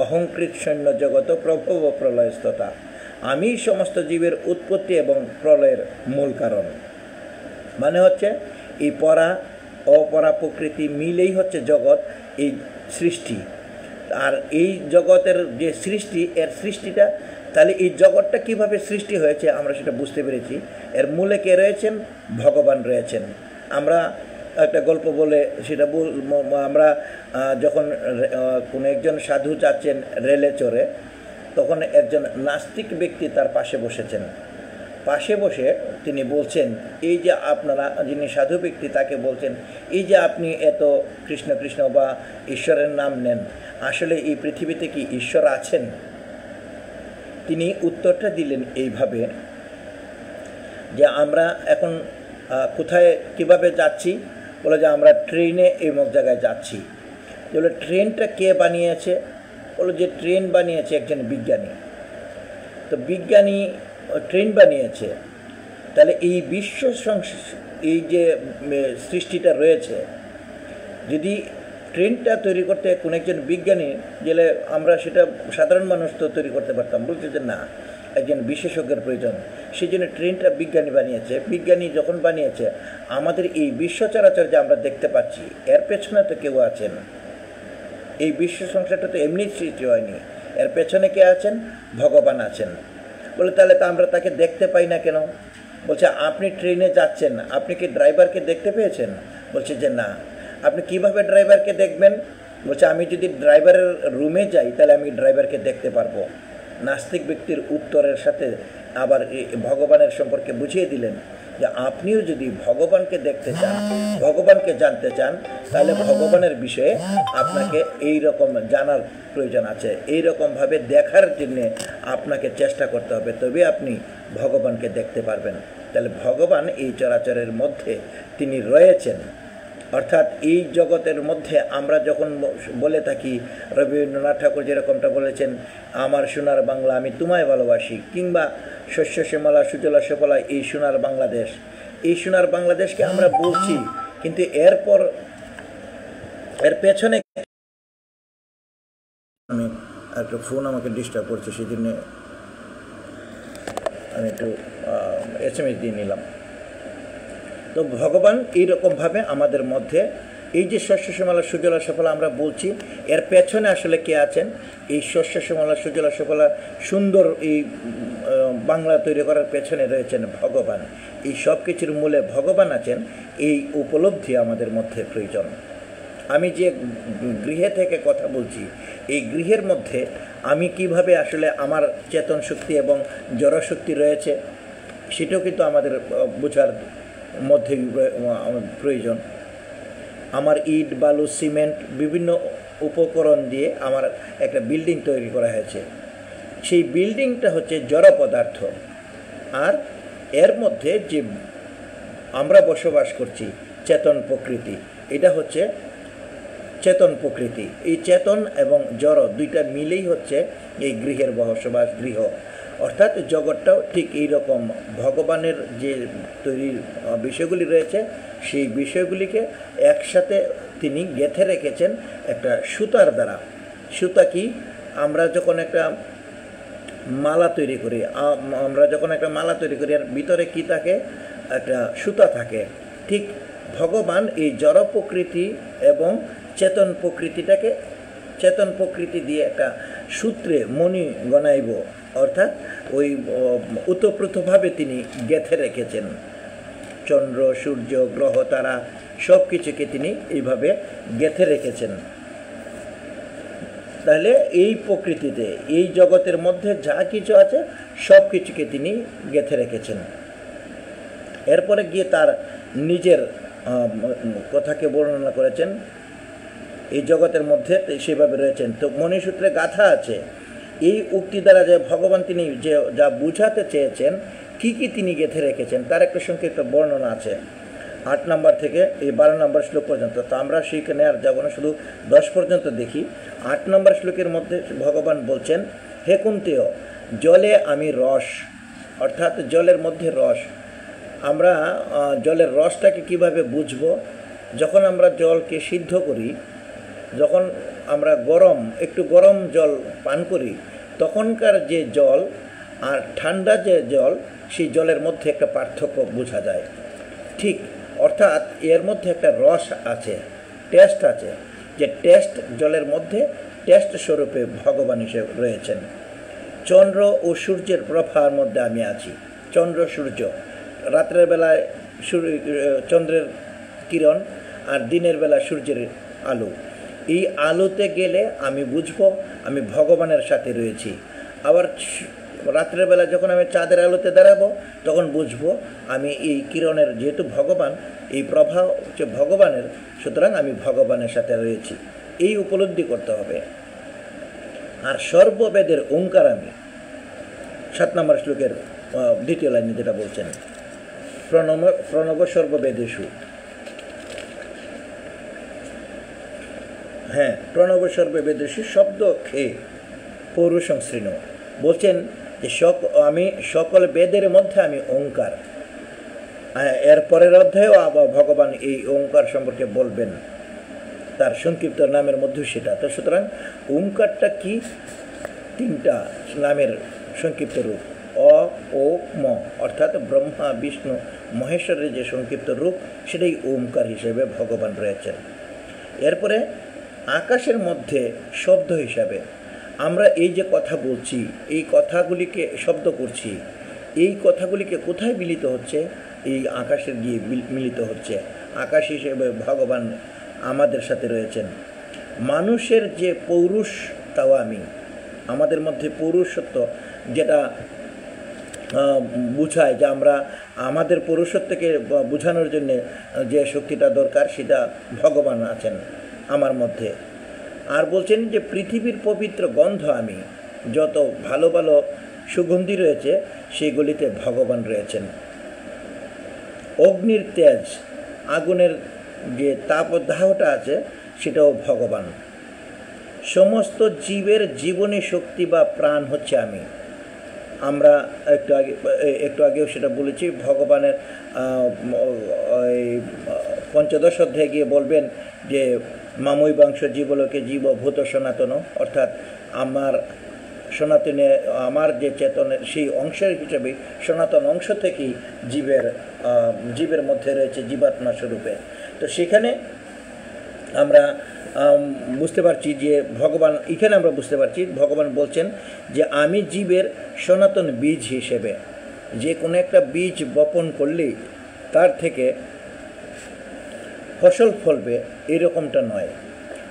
অহংকৃত সৈন্য জগত প্রভব প্রলয়স্ততা, আমি সমস্ত জীবের উৎপত্তি এবং প্রলয়ের মূল কারণ। মানে হচ্ছে এই পরা অপরা প্রকৃতি মিলেই হচ্ছে জগৎ, এই সৃষ্টি। আর এই জগতের যে সৃষ্টি, এর সৃষ্টিটা তাহলে এই জগৎটা কিভাবে সৃষ্টি হয়েছে আমরা সেটা বুঝতে পেরেছি। এর মূলে কে রয়েছেন? ভগবান রয়েছেন। আমরা একটা গল্প বলে সেটা আমরা যখন কোনো একজন সাধু যাচ্ছেন রেলে চড়ে, তখন একজন নাস্তিক ব্যক্তি তার পাশে বসেছেন। পাশে বসে তিনি বলছেন, এই যে আপনারা, যিনি সাধু ব্যক্তি তাকে বলছেন, এই যে আপনি এত কৃষ্ণ কৃষ্ণ বা ঈশ্বরের নাম নেন, আসলে এই পৃথিবীতে কি ঈশ্বর আছেন? তিনি উত্তরটা দিলেন এইভাবে যে আমরা এখন কোথায় কিভাবে যাচ্ছি? বলে যে আমরা ট্রেনে এমক জায়গায় যাচ্ছি। বলে ট্রেনটা কে বানিয়েছে? বলো যে ট্রেন বানিয়েছে একজন বিজ্ঞানী। তো বিজ্ঞানী ট্রেন বানিয়েছে, তাহলে এই বিশ্ব এই যে সৃষ্টিটা রয়েছে, যদি ট্রেনটা তৈরি করতে কোনো একজন বিজ্ঞানী গেলে আমরা সেটা সাধারণ মানুষ তো তৈরি করতে পারতাম, বলতে যে না, একজন বিশেষজ্ঞের প্রয়োজন। সেই জন্য ট্রেনটা বিজ্ঞানী বানিয়েছে। বিজ্ঞানী যখন বানিয়েছে, আমাদের এই বিশ্ব চরাচর যে আমরা দেখতে পাচ্ছি, এর পেছনে তো কেউ আছেন। এই বিশ্ব সংসারটা তো এমনি সৃষ্টি হয়নি, এর পেছনে কে আছেন? ভগবান আছেন। বলে তাহলে তো আমরা তাকে দেখতে পাই না কেন? বলছে আপনি ট্রেনে যাচ্ছেন, আপনি কি ড্রাইভারকে দেখতে পেয়েছেন? বলছে যে না। আপনি কিভাবে ড্রাইভারকে দেখবেন? বলছে আমি যদি ড্রাইভারের রুমে যাই তাহলে আমি ড্রাইভারকে দেখতে পারবো। নাস্তিক ব্যক্তির উত্তরের সাথে আবার ভগবানের সম্পর্কে বুঝিয়ে দিলেন যে আপনিও যদি ভগবানকে দেখতে চান, ভগবানকে জানতে চান, তাহলে ভগবানের বিষয়ে আপনাকে এই রকম জানার প্রয়োজন আছে, এই রকমভাবে দেখার জন্য আপনাকে চেষ্টা করতে হবে, তবে আপনি ভগবানকে দেখতে পারবেন। তাহলে ভগবান এই চরাচরের মধ্যে তিনি রয়েছেন। অর্থাৎ এই জগতের মধ্যে আমরা যখন বলে থাকি, রবীন্দ্রনাথ ঠাকুর যেরকমটা বলেছেন, আমার সোনার বাংলা আমি তোমায় ভালোবাসি, কিংবা শস্য শ্যামলা সুজলা সুফলা এই সোনার বাংলাদেশ, এই সোনার বাংলাদেশকে আমরা বলছি, কিন্তু এরপর এর পেছনে আমি একটা ফোন আমাকে ডিস্টার্ব করছে, সেই জন্য আমি একটু SMS দিয়ে নিলাম। তো ভগবান এইরকমভাবে আমাদের মধ্যে এই যে শস্য শ্যামলা সুজলা সুফলা আমরা বলছি, এর পেছনে আসলে কে আছেন? এই শস্য শ্যামলা সুজলা সুফলা সুন্দর এই বাংলা তৈরি করার পেছনে রয়েছেন ভগবান। এই সব কিছুর মূলে ভগবান আছেন, এই উপলব্ধি আমাদের মধ্যে প্রয়োজন। আমি যে গৃহে থেকে কথা বলছি, এই গৃহের মধ্যে আমি কিভাবে আসলে আমার চেতন শক্তি এবং জড়শক্তি রয়েছে, সেটাও কিন্তু আমাদের বোঝার মধ্যে প্রয়োজন। আমার ইট বালু সিমেন্ট বিভিন্ন উপকরণ দিয়ে আমার একটা বিল্ডিং তৈরি করা হয়েছে। সেই বিল্ডিংটা হচ্ছে জড় পদার্থ, আর এর মধ্যে যে আমরা বসবাস করছি চেতন প্রকৃতি, এটা হচ্ছে চেতন প্রকৃতি। এই চেতন এবং জড় দুইটা মিলেই হচ্ছে এই গৃহের বসবাস গৃহ। অর্থাৎ জগৎটাও ঠিক এই রকম ভগবানের যে তৈরির বিষয়গুলি রয়েছে, সেই বিষয়গুলিকে একসাথে তিনি গেঁথে রেখেছেন একটা সুতার দ্বারা। সুতা কি? আমরা যখন একটা মালা তৈরি করি, আমরা যখন একটা মালা তৈরি করি আর ভিতরে কি থাকে, একটা সুতা থাকে, ঠিক ভগবান এই জড় প্রকৃতি এবং চেতন প্রকৃতিটাকে, চেতন প্রকৃতি দিয়ে একটা সূত্রে মণি গণাইব, অর্থাৎ ওই ওতপ্রোতভাবে তিনি গেঁথে রেখেছেন। চন্দ্র, সূর্য, গ্রহ, তারা সব কিছুকে তিনি এইভাবে গেঁথে রেখেছেন। তাহলে এই প্রকৃতিতে, এই জগতের মধ্যে যা কিছু আছে সব কিছুকে তিনি গেঁথে রেখেছেন। এরপরে গিয়ে তার নিজের কথাকে বর্ণনা করেছেন, এই জগতের মধ্যে সেভাবে রয়েছেন। তো মণিসূত্রে গাথা আছে। এই উক্তি দ্বারা যে ভগবান তিনি যে যা বুঝাতে চেয়েছেন, কি কি তিনি গেঁথে রেখেছেন, তার একটা সংক্ষিপ্ত বর্ণনা আছে 8 নম্বর থেকে এই 12 নম্বর শ্লোক পর্যন্ত। তো আমরা সেখানে আর যাব না, শুধু 10 পর্যন্ত দেখি। 8 নম্বর শ্লোকের মধ্যে ভগবান বলছেন, হে কুন্তেয়, জলে আমি রস, অর্থাৎ জলের মধ্যে রস। আমরা জলের রসটাকে কিভাবে বুঝব? যখন আমরা জলকে সিদ্ধ করি, যখন আমরা একটু গরম জল পান করি, তখনকার যে জল আর ঠান্ডা যে জল, সেই জলের মধ্যে একটা পার্থক্য বোঝা যায়। ঠিক, অর্থাৎ এর মধ্যে একটা রস আছে, টেস্ট আছে, যে টেস্ট জলের মধ্যে টেস্ট স্বরূপে ভগবান হিসেবে রয়েছেন। চন্দ্র ও সূর্যের প্রভার মধ্যে আমি আছি। চন্দ্র, সূর্য, রাত্রের বেলায় চন্দ্রের কিরণ আর দিনের বেলা সূর্যের আলো। এই আলোতে গেলে আমি বুঝবো আমি ভগবানের সাথে রয়েছি। আবার রাত্রের বেলা যখন আমি চাঁদের আলোতে দাঁড়াবো, তখন বুঝবো আমি এই কিরণের, যেহেতু ভগবান, এই প্রভাব হচ্ছে ভগবানের, সুতরাং আমি ভগবানের সাথে রয়েছি, এই উপলব্ধি করতে হবে। আর সর্ববেদের ওঙ্কার আমি, 7 নম্বর শ্লোকের 2য় লাইনে যেটা বলছেন, প্রণব সর্ববেদেষু। হ্যাঁ, প্রণব সর্ববেদেষু শব্দ খেয়ে পৌরুষংশ্রীণ, বলছেন যে আমি সকল বেদের মধ্যে আমি ওঙ্কার। এর পরের অধ্যায়েও ভগবান এই ওঙ্কার সম্পর্কে বলবেন, তার সংক্ষিপ্ত নামের মধ্যে সেটা। তো সুতরাং ওঙ্কারটা কি? 3টা নামের সংক্ষিপ্ত রূপ, অ, ও, ম, অর্থাৎ ব্রহ্মা, বিষ্ণু, মহেশ্বরের যে সংক্ষিপ্ত রূপ, সেটাই ওঙ্কার হিসেবে ভগবান রয়েছেন। এরপরে আকাশের মধ্যে শব্দ হিসাবে আমরা এই যে কথা বলছি, এই কথাগুলিকে শব্দ করছি, এই কথাগুলিকে কোথায় মিলিত হচ্ছে? এই আকাশের গিয়ে মিলিত হচ্ছে। আকাশ হিসেবে ভগবান আমাদের সাথে রয়েছেন। মানুষের যে পৌরুষ, তাও আমি, আমাদের মধ্যে পৌরুষত্ব যেটা বুঝায়, যে আমরা আমাদের পৌরুষত্বকে বোঝানোর জন্য যে শক্তিটা দরকার, সেটা ভগবান আছেন আমার মধ্যে। আর বলছেন যে পৃথিবীর পবিত্র গন্ধ আমি, যত ভালো ভালো সুগন্ধি রয়েছে সেগুলিতে ভগবান রয়েছেন। অগ্নির তেজ, আগুনের যে তাপদাহটা আছে, সেটাও ভগবান। সমস্ত জীবের জীবনী শক্তি বা প্রাণ হচ্ছে আমি। আমরা একটু আগেও সেটা বলেছি। ভগবানের পঞ্চদশ অধ্যায়ে গিয়ে বলবেন যে মামৈবাংশ জীবলোকে জীবভূত সনাতন, অর্থাৎ আমার সনাতনে, আমার যে চেতনের সেই অংশের হিসেবে সনাতন অংশ থেকেই জীবের মধ্যে রয়েছে জীবাত্মা স্বরূপে। তো সেখানে আমরা বুঝতে পারছি যে এখানে আমরা বুঝতে পারছি ভগবান বলছেন যে আমি জীবের সনাতন বীজ হিসেবে। যে কোনো একটা বীজ বপন করলেই তার থেকে ফসল ফলবে, এরকমটা নয়।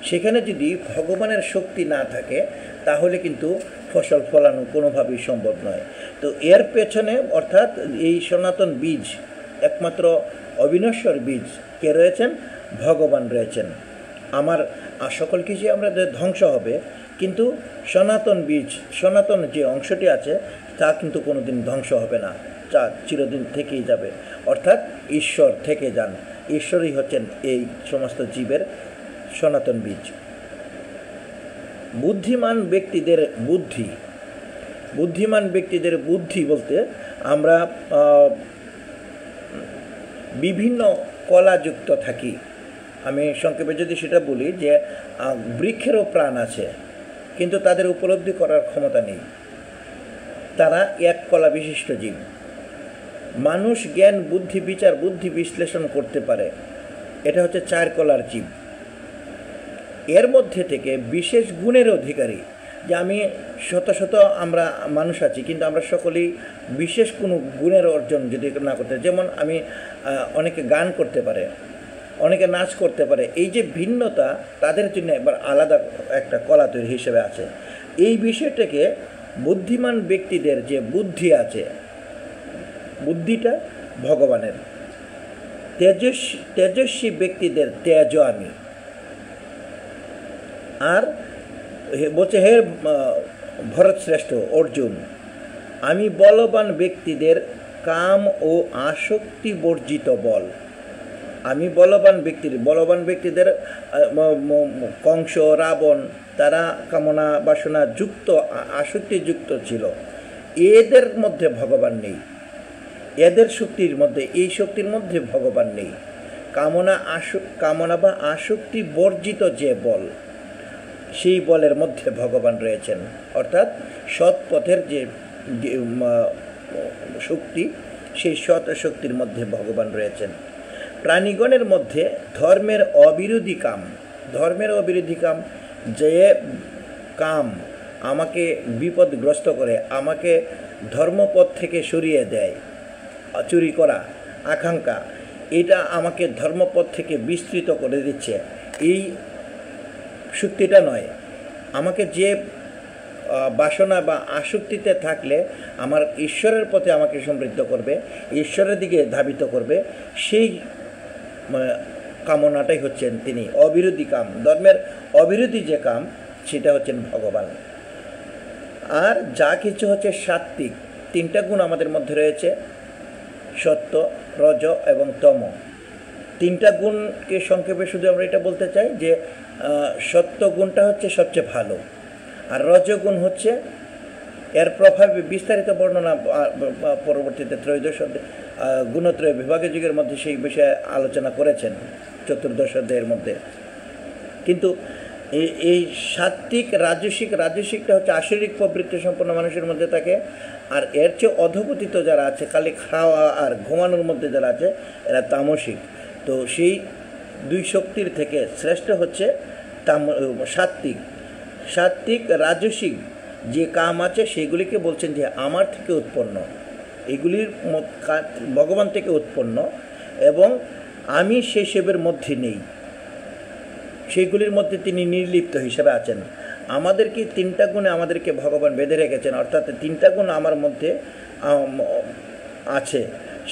সেখানে যদি ভগবানের শক্তি না থাকে, তাহলে কিন্তু ফসল ফলানো কোনোভাবেই সম্ভব নয়। তো এর পেছনে, অর্থাৎ এই সনাতন বীজ, একমাত্র অবিনশ্বর বীজ কে রয়েছেন? ভগবান রয়েছেন। আমার সকল কিছু আমরা ধ্বংস হবে, কিন্তু সনাতন বীজ, সনাতন যে অংশটি আছে, তা কিন্তু কোনোদিন ধ্বংস হবে না, তা চিরদিন থেকেই যাবে। অর্থাৎ ঈশ্বর থেকে যান, ঈশ্বরই হচ্ছেন এই সমস্ত জীবের সনাতন বীজ। বুদ্ধিমান ব্যক্তিদের বুদ্ধি বলতে আমরা বিভিন্ন কলাযুক্ত থাকি। আমি সংক্ষেপে যদি সেটা বলি যে বৃক্ষেরও প্রাণ আছে, কিন্তু তাদের উপলব্ধি করার ক্ষমতা নেই। তারা এক কলা বিশিষ্ট জীব। মানুষ জ্ঞান, বুদ্ধি, বিচার, বুদ্ধি বিশ্লেষণ করতে পারে, এটা হচ্ছে 4 কলার জীব। এর মধ্যে থেকে বিশেষ গুণের অধিকারী, যে আমি শত শত আমরা মানুষ আছি, কিন্তু আমরা সকলেই বিশেষ কোনো গুণের অর্জন যদি না করতে, যেমন আমি অনেকে গান করতে পারে, অনেকে নাচ করতে পারে, এই যে ভিন্নতা তাদের জন্য এবার আলাদা একটা কলা তৈরি হিসেবে আছে। এই বিষয়টাকে বুদ্ধিমান ব্যক্তিদের যে বুদ্ধি আছে, বুদ্ধিটা ভগবানের, তেজস্বী ব্যক্তিদের তেজ আমি। আর বলছে, হে ভরত শ্রেষ্ঠ অর্জুন, আমি বলবান ব্যক্তিদের কাম ও আসক্তি বর্জিত বল। আমি বলবান ব্যক্তিদের কংস, রাবণ, তারা কামনা বাসনা যুক্ত, আসক্তিযুক্ত ছিল। এদের মধ্যে ভগবান নেই, এদের শক্তির মধ্যে, এই শক্তির মধ্যে ভগবান নেই। কামনা বা আসক্তি বর্জিত যে বল, সেই বলের মধ্যে ভগবান রয়েছেন। অর্থাৎ সৎ পথের যে শক্তি, সেই সৎ শক্তির মধ্যে ভগবান রয়েছেন। প্রাণীগণের মধ্যে ধর্মের অবিরোধী কাম, যে কাম আমাকে বিপদগ্রস্ত করে, আমাকে ধর্মপথ থেকে সরিয়ে দেয়, চুরি করা, আকাঙ্ক্ষা, এটা আমাকে ধর্মপথ থেকে বিস্তৃত করে দিচ্ছে, এই শক্তিটা নয়। আমাকে যে বাসনা বা আসক্তিতে থাকলে আমার ঈশ্বরের পথে আমাকে সমৃদ্ধ করবে, ঈশ্বরের দিকে ধাবিত করবে, সেই কামনাটাই হচ্ছেন তিনি অবিরোধী কাম। ধর্মের অবিরোধী যে কাম, সেটা হচ্ছেন ভগবান। আর যা কিছু হচ্ছে সাত্ত্বিক, 3টা গুণ আমাদের মধ্যে রয়েছে, সত্য, রজ এবং তম। 3টা গুণকে সংক্ষেপে শুধু আমরা এটা বলতে চাই যে সত্য গুণটা হচ্ছে সবচেয়ে ভালো, আর রজগুণ হচ্ছে, এর প্রভাবে বিস্তারিত বর্ণনা পরবর্তীতে ত্রয়োদশ গুণত্রয় বিভাগের যুগের মধ্যে সেই বিষয়ে আলোচনা করেছেন, 14দশ অধ্যায়ের মধ্যে। কিন্তু এই সাত্ত্বিক, রাজসিকটা হচ্ছে আশরিক প্রবৃত্তি সম্পন্ন মানুষের মধ্যে থাকে। আর এর চেয়ে অধপতিত যারা আছে, খালি খাওয়া আর ঘুমানোর মধ্যে যারা আছে, এরা তামসিক। তো সেই 2 শক্তির থেকে শ্রেষ্ঠ হচ্ছে সাত্ত্বিক। রাজসিক যে কাম আছে, সেগুলিকে বলছেন যে আমার থেকে উৎপন্ন, এগুলির ভগবান থেকে উৎপন্ন, এবং আমি সেসবের মধ্যে নেই, সেইগুলির মধ্যে তিনি নির্লিপ্ত হিসেবে আছেন। আমাদেরকে 3টা গুণে আমাদেরকে ভগবান বেঁধে রেখেছেন, অর্থাৎ 3টা গুণ আমার মধ্যে আছে,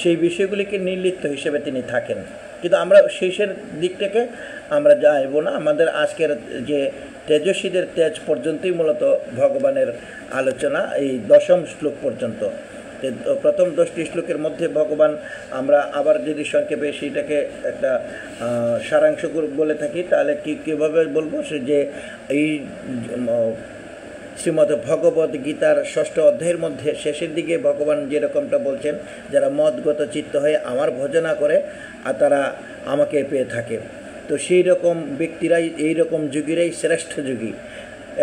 সেই বিষয়গুলিকে নির্লিপ্ত হিসেবে তিনি থাকেন। কিন্তু আমরা শেষের দিকটাকে আমরা যাইব না। আমাদের আজকের যে তেজস্বীদের তেজ পর্যন্তই মূলত ভগবানের আলোচনা, এই 10ম শ্লোক পর্যন্ত। প্রথম 10টি শ্লোকের মধ্যে ভগবান, আমরা আবার যদি সংক্ষেপে সেইটাকে একটা সারাংশ বলে থাকি, তাহলে কীভাবে বলবো, সে যে এই শ্রীমদ্ ভগবদ গীতার 6ষ্ঠ অধ্যায়ের মধ্যে শেষের দিকে ভগবান যেরকমটা বলছেন, যারা মদগত চিত্ত হয়ে আমার ভজনা করে আর তারা আমাকে পেয়ে থাকে, তো সেই রকম ব্যক্তিরাই, এই রকম যোগীরাই শ্রেষ্ঠ যোগী।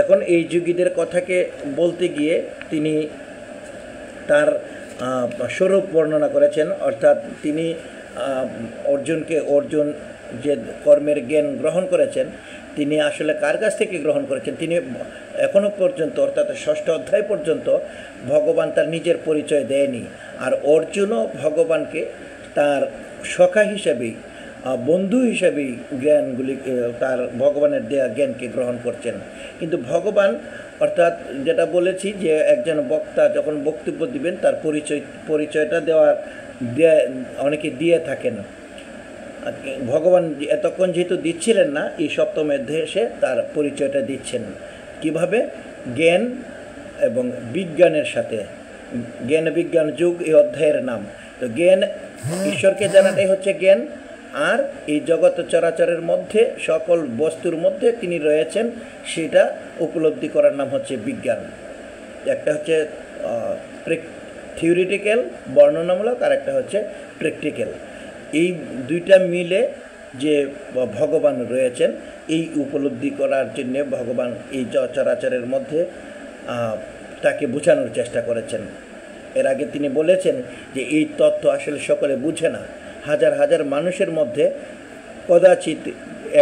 এখন এই যোগীদের কথাকে বলতে গিয়ে তিনি তার স্বরূপ বর্ণনা করেছেন। অর্থাৎ তিনি অর্জুন যে কর্মের জ্ঞান গ্রহণ করেছেন, তিনি আসলে কার কাছ থেকে গ্রহণ করেছেন? তিনি এখনও পর্যন্ত, অর্থাৎ 6ষ্ঠ অধ্যায় পর্যন্ত ভগবান তার নিজের পরিচয় দেয়নি। আর অর্জুনও ভগবানকে তার সখা হিসেবেই, বন্ধু হিসেবেই জ্ঞানগুলি, তার ভগবানের দেয়া জ্ঞানকে গ্রহণ করছেন। কিন্তু ভগবান, অর্থাৎ যেটা বলেছি যে একজন বক্তা যখন বক্তব্য দিবেন, তার পরিচয়টা অনেকে দিয়ে থাকেন। ভগবান এতক্ষণ যেহেতু দিচ্ছিলেন না, এই 7ম অধ্যায়ে এসে তার পরিচয়টা দিচ্ছেন। কিভাবে? জ্ঞান এবং বিজ্ঞানের সাথে। জ্ঞান বিজ্ঞান যুগ এই অধ্যায়ের নাম। তো জ্ঞান, ঈশ্বরকে জানাটাই হচ্ছে জ্ঞান, আর এই জগৎ চরাচরের মধ্যে, সকল বস্তুর মধ্যে তিনি রয়েছেন, সেটা উপলব্ধি করার নাম হচ্ছে বিজ্ঞান। একটা হচ্ছে থিওরিটিক্যাল, বর্ণনামূলক, আর একটা হচ্ছে প্র্যাকটিক্যাল। এই 2টা মিলে যে ভগবান রয়েছেন, এই উপলব্ধি করার জন্যে ভগবান এই চরাচরের মধ্যে তাকে বোঝানোর চেষ্টা করেছেন। এর আগে তিনি বলেছেন যে এই তথ্য আসলে সকলে বুঝে না, হাজার হাজার মানুষের মধ্যে কদাচিৎ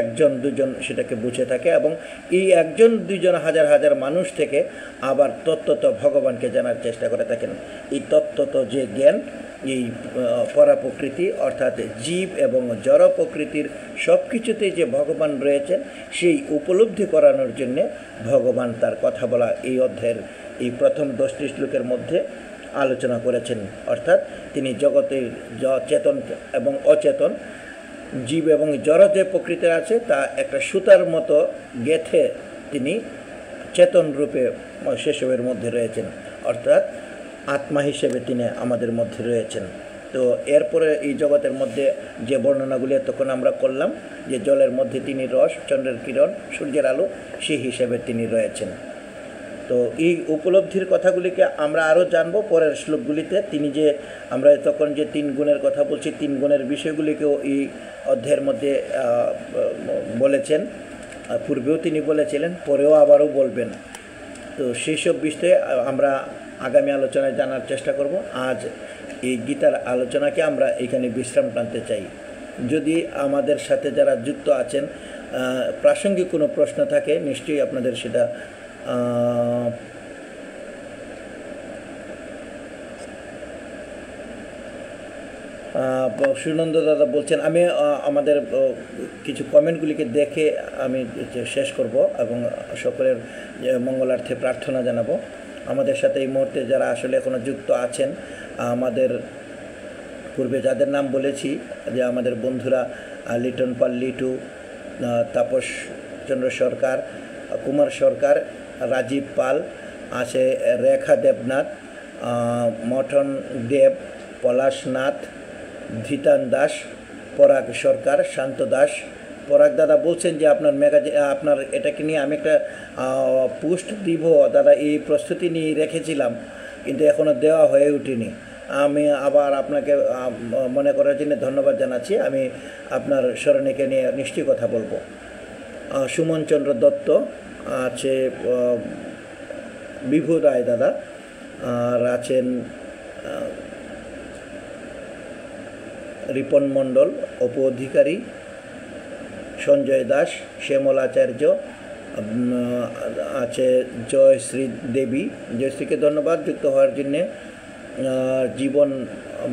একজন দুজন সেটাকে বুঝে থাকে, এবং এই একজন দুজন হাজার হাজার মানুষ থেকে আবার তত্ত্বত ভগবানকে জানার চেষ্টা করে থাকেন। এই তত্ত্বত যে জ্ঞান, এই পরাপ্রকৃতি অর্থাৎ জীব এবং জড় প্রকৃতির সব কিছুতেই যে ভগবান রয়েছেন সেই উপলব্ধি করানোর জন্যে ভগবান তার কথা বলা এই অধ্যায়ের এই প্রথম 10টি শ্লোকের মধ্যে আলোচনা করেছেন। অর্থাৎ তিনি জগতের চেতন এবং অচেতন, জীব এবং জড় যে প্রকৃতি আছে তা একটা সুতার মতো গেথে তিনি চেতন রূপে সেসবের মধ্যে রয়েছেন, অর্থাৎ আত্মা হিসেবে তিনি আমাদের মধ্যে রয়েছেন। তো এরপরে এই জগতের মধ্যে যে বর্ণনাগুলি তখন আমরা করলাম, যে জলের মধ্যে তিনি রস, চন্দ্রের কিরণ, সূর্যের আলো, সেই হিসেবে তিনি রয়েছেন। তো এই উপলব্ধির কথাগুলিকে আমরা আরও জানব পরের শ্লোকগুলিতে। তিনি যে আমরা তখন যে 3 গুণের কথা বলছি, 3 গুণের বিষয়গুলিকেও এই অধ্যায়ের মধ্যে বলেছেন, পূর্বেও তিনি বলেছিলেন, পরেও আবারও বলবেন। তো সেই সব বিষয়ে আমরা আগামী আলোচনায় জানার চেষ্টা করব। আজ এই গীতার আলোচনাকে আমরা এখানে বিশ্রাম টানতে চাই। যদি আমাদের সাথে যারা যুক্ত আছেন প্রাসঙ্গিক কোনো প্রশ্ন থাকে, নিশ্চয়ই আপনাদের সেটা সুনন্দ দাদা বলছেন, আমি আমাদের কিছু কমেন্টগুলিকে দেখে আমি শেষ করব এবং সকলের মঙ্গলার্থে প্রার্থনা জানাবো। আমাদের সাথে এই মুহূর্তে যারা আসলে এখনও যুক্ত আছেন, আমাদের পূর্বে যাদের নাম বলেছি, যে আমাদের বন্ধুরা লিটন পাল, লিটু, তাপস চন্দ্র সরকার, কুমার সরকার, রাজীব পাল আছে, রেখা দেবনাথ, মঠন দেব, পলাশ নাথ, ধীতান দাস, পরাগ সরকার, শান্ত দাস। পরাগ দাদা বলছেন যে আপনার ম্যাগাজিন, আপনার এটাকে নিয়ে আমি একটা পোস্ট দিব দাদা, এই প্রস্তুতি নিয়ে রেখেছিলাম কিন্তু এখনও দেওয়া হয়ে ওঠেনি। আমি আবার আপনাকে মনে করার জন্য ধন্যবাদ জানাচ্ছি। আমি আপনার স্মরণীকে নিয়ে নিশ্চয়ই কথা বলবো। সুমন চন্দ্র দত্ত আছে, বিভু রায় দাদা, আর আছেন রিপন মণ্ডল, অপু অধিকারী, সঞ্জয় দাস, শ্যামল আচার্য আছে, জয়শ্রী দেবী, জয়শ্রীকে ধন্যবাদ যুক্ত হওয়ার জন্যে। জীবন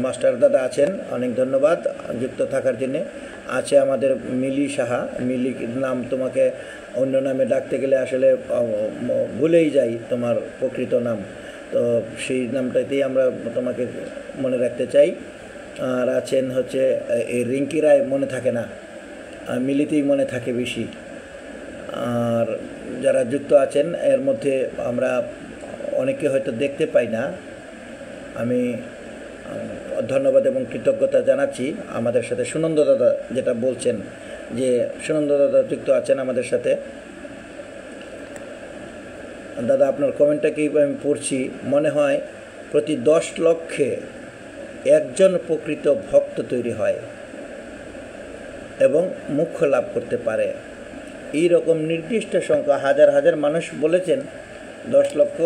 মাস্টার দাদা আছেন, অনেক ধন্যবাদ যুক্ত থাকার জন্যে। আছে আমাদের মিলি সাহা, মিলি নাম তোমাকে অন্য নামে ডাকতে গেলে আসলে ভুলেই যাই তোমার প্রকৃত নাম, তো সেই নামটাতেই আমরা তোমাকে মনে রাখতে চাই। আর আছেন হচ্ছে এই রিঙ্কি রায়, মনে থাকে না, মিলিতেই মনে থাকে বেশি। আর যারা যুক্ত আছেন এর মধ্যে আমরা অনেকে হয়তো দেখতে পাই না, আমি ধন্যবাদ এবং কৃতজ্ঞতা জানাচ্ছি। আমাদের সাথে সুনন্দ দাদা যেটা বলছেন, যে সুনন্দ দাদা যুক্ত আছেন আমাদের সাথে। দাদা আপনার কমেন্টটাকেই আমি পড়ছি। মনে হয় প্রতি 10 লক্ষে একজন প্রকৃত ভক্ত তৈরি হয় এবং মোক্ষ লাভ করতে পারে। এই রকম নির্দিষ্ট সংখ্যা হাজার হাজার মানুষ বলেছেন, 10 লক্ষ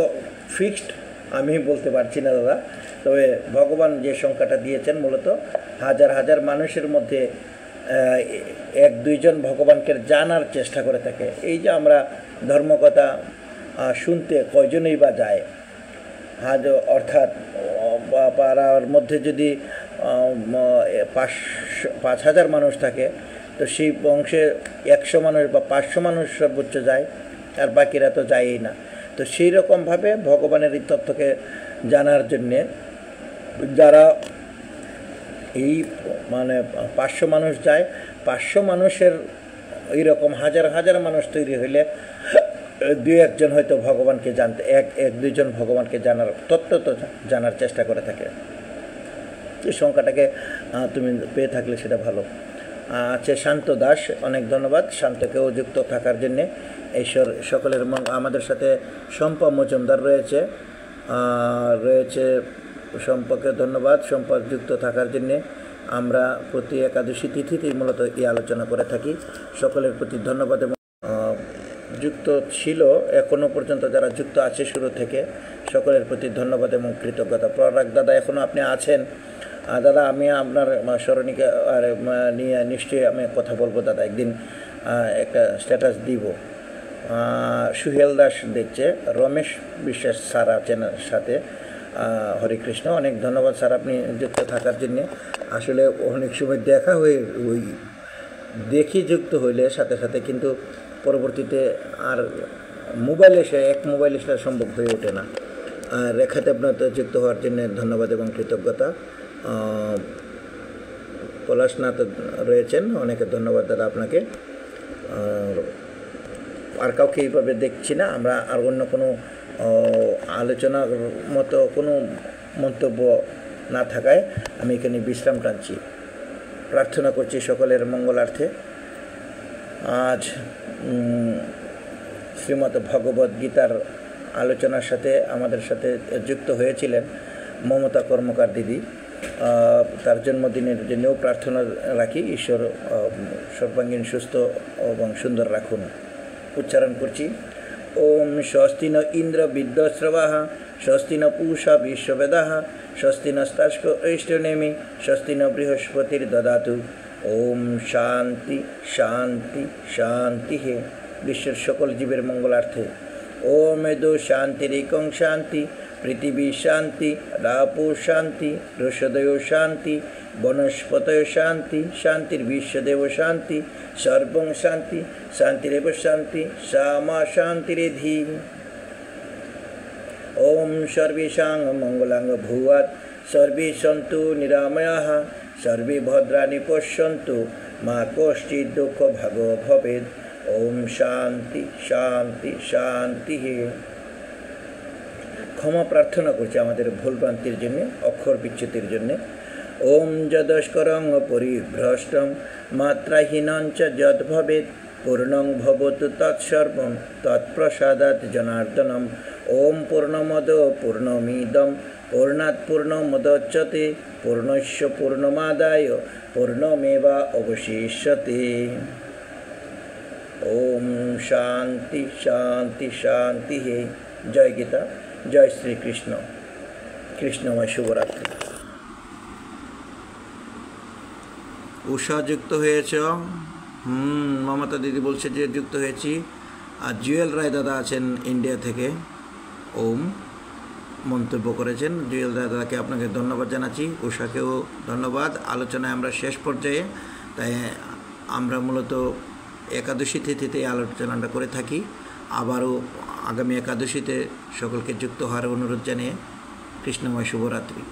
ফিক্সড আমি বলতে পারছি না দাদা, তবে ভগবান যে সংখ্যাটা দিয়েছেন মূলত হাজার হাজার মানুষের মধ্যে 1-2 জন ভগবানকে জানার চেষ্টা করে থাকে। এই যে আমরা ধর্মকথা শুনতে কয়জনই বা যায়, অর্থাৎ পাড়ার মধ্যে যদি 5,000 মানুষ থাকে, তো সেই বংশে 100 মানুষ বা 500 মানুষ সর্বোচ্চ যায়, আর বাকিরা তো যায়ই না। তো সেই রকমভাবে ভগবানের এই তত্ত্বকে জানার জন্যে যারা এই 500 মানুষ যায়, 500 মানুষের এইরকম হাজার হাজার মানুষ তৈরি হইলে 2-1 জন হয়তো ভগবানকে জানতে, 1-2 জন ভগবানকে জানার তত্ত্ব তো জানার চেষ্টা করে থাকে। এই সংখ্যাটাকে তুমি পেয়ে থাকলে সেটা ভালো। আছে শান্ত দাস, অনেক ধন্যবাদ শান্তকেও যুক্ত থাকার জন্যে। ঈশ্বর সকলের আমাদের সাথে শম্পা মজুমদার রয়েছে, সম্পর্কে ধন্যবাদ, সম্পর্ক যুক্ত থাকার জন্যে। আমরা প্রতি একাদশী তিথিতেই মূলত এই আলোচনা করে থাকি। সকলের প্রতি ধন্যবাদ এবং যুক্ত ছিল, এখনও পর্যন্ত যারা যুক্ত আছে শুরু থেকে, সকলের প্রতি ধন্যবাদ এবং কৃতজ্ঞতা। পরাগ দাদা, এখনও আপনি আছেন? দাদা, আমি আপনার স্মরণীকে নিয়ে নিশ্চয়ই আমি কথা বলবো দাদা, একদিন একটা স্ট্যাটাস দিব। সুহেল দাস দেখছে, রমেশ বিশ্বাস স্যার আছেন সাথে। হরে কৃষ্ণ, অনেক ধন্যবাদ স্যার আপনি যুক্ত থাকার জন্যে। আসলে অনেক সময় দেখা হয়ে ওই দেখি যুক্ত হইলে সাথে সাথে, কিন্তু পরবর্তীতে আর এক মোবাইল এসে সম্ভব হয়ে ওঠে না। আর রেখাতে আপনার যুক্ত হওয়ার জন্য ধন্যবাদ এবং কৃতজ্ঞতা। পলাশনাথ রয়েছেন, অনেকে ধন্যবাদ দাদা আপনাকে। আর কাউকে এইভাবে দেখছি না আমরা। আর অন্য কোনো আলোচনার মতো কোনো মন্তব্য না থাকায় আমি এখানে বিশ্রাম টানছি। প্রার্থনা করছি সকলের মঙ্গলার্থে। আজ শ্রীমদ্ ভগবদ্ গীতার আলোচনার সাথে আমাদের সাথে যুক্ত হয়েছিলেন মমতা কর্মকার দিদি। তার জন্মদিনের জন্যও প্রার্থনা রাখি, ঈশ্বর সর্বাঙ্গীন সুস্থ এবং সুন্দর রাখুন। উচ্চারণ করছি, ওম স্বস্তি ন ইন্দ্র বিদ্যশ্রবাঃ, স্বস্তি ন পূষা বিশ্ববেদাঃ, স্বস্তি নস্তাস্ক ঐষ্টনেমি, স্বস্তি ন বৃহস্পতির দদাতু। ওম শান্তি শান্তি শান্তি। হে বিশ্বের সকল জীবের মঙ্গলার্থে ওম এদো শান্তিরেকং শান্তি, পৃথিবী শান্তি, রাপো শান্তি, রসদয় শান্তি, বনস্পতয় শান্তি, শান্তির বিশ্বদেব শান্তি, সর্বং শান্তি, শান্তিরেব শান্তি, সামা শান্তিরেধি। ওম সর্বেষাং মঙ্গলাং ভূয়াৎ, সর্বে সন্তু নিরাময়াঃ, সর্বে ভদ্রাণি পশ্যন্তু, মা কশ্চিৎ দুঃখ ভাগ ভবেৎ। ওম শান্তি শান্তি শান্তি। হে ক্ষমা প্রার্থনা করছি আমাদের ভুলভ্রান্তির জন্যে, অক্ষর বিচ্যুতির জন্যে। ওম যদস্করং পরিভ্রষ্টং মাত্রাহীনং চ যদ ভবেৎ, পূর্ণং ভবতু তৎসর্বং তৎপ্রসাদাৎ জনার্দনম। ওম পূর্ণমদ পূর্ণমিদং পূর্ণাৎ পূর্ণমুদচ্যতে, পূর্ণস্য পূর্ণমাদায় পূর্ণমেবা অবশিষ্যতে। ওম শান্তি শান্তি শান্তি। হে জয় গীতা, জয় শ্রীকৃষ্ণ। কৃষ্ণময় শুভরাত্রি। উষা যুক্ত হয়েছ? মমতা দিদি বলছে যে যুক্ত হয়েছি। আর জুয়েল রায় দাদা আছেন ইন্ডিয়া থেকে, ওম মন্তব্য করেছেন। জুয়েল রায় দাদাকে আপনাকে ধন্যবাদ জানাচ্ছি, উষাকেও ধন্যবাদ। আলোচনায় আমরা শেষ পর্যায়ে, তাই আমরা মূলত একাদশী তিথিতে আলোচনাটা করে থাকি। আবারও আগামী একাদশীতে সকলকে যুক্ত হওয়ার অনুরোধ জানিয়ে কৃষ্ণময় শুভরাত্রি।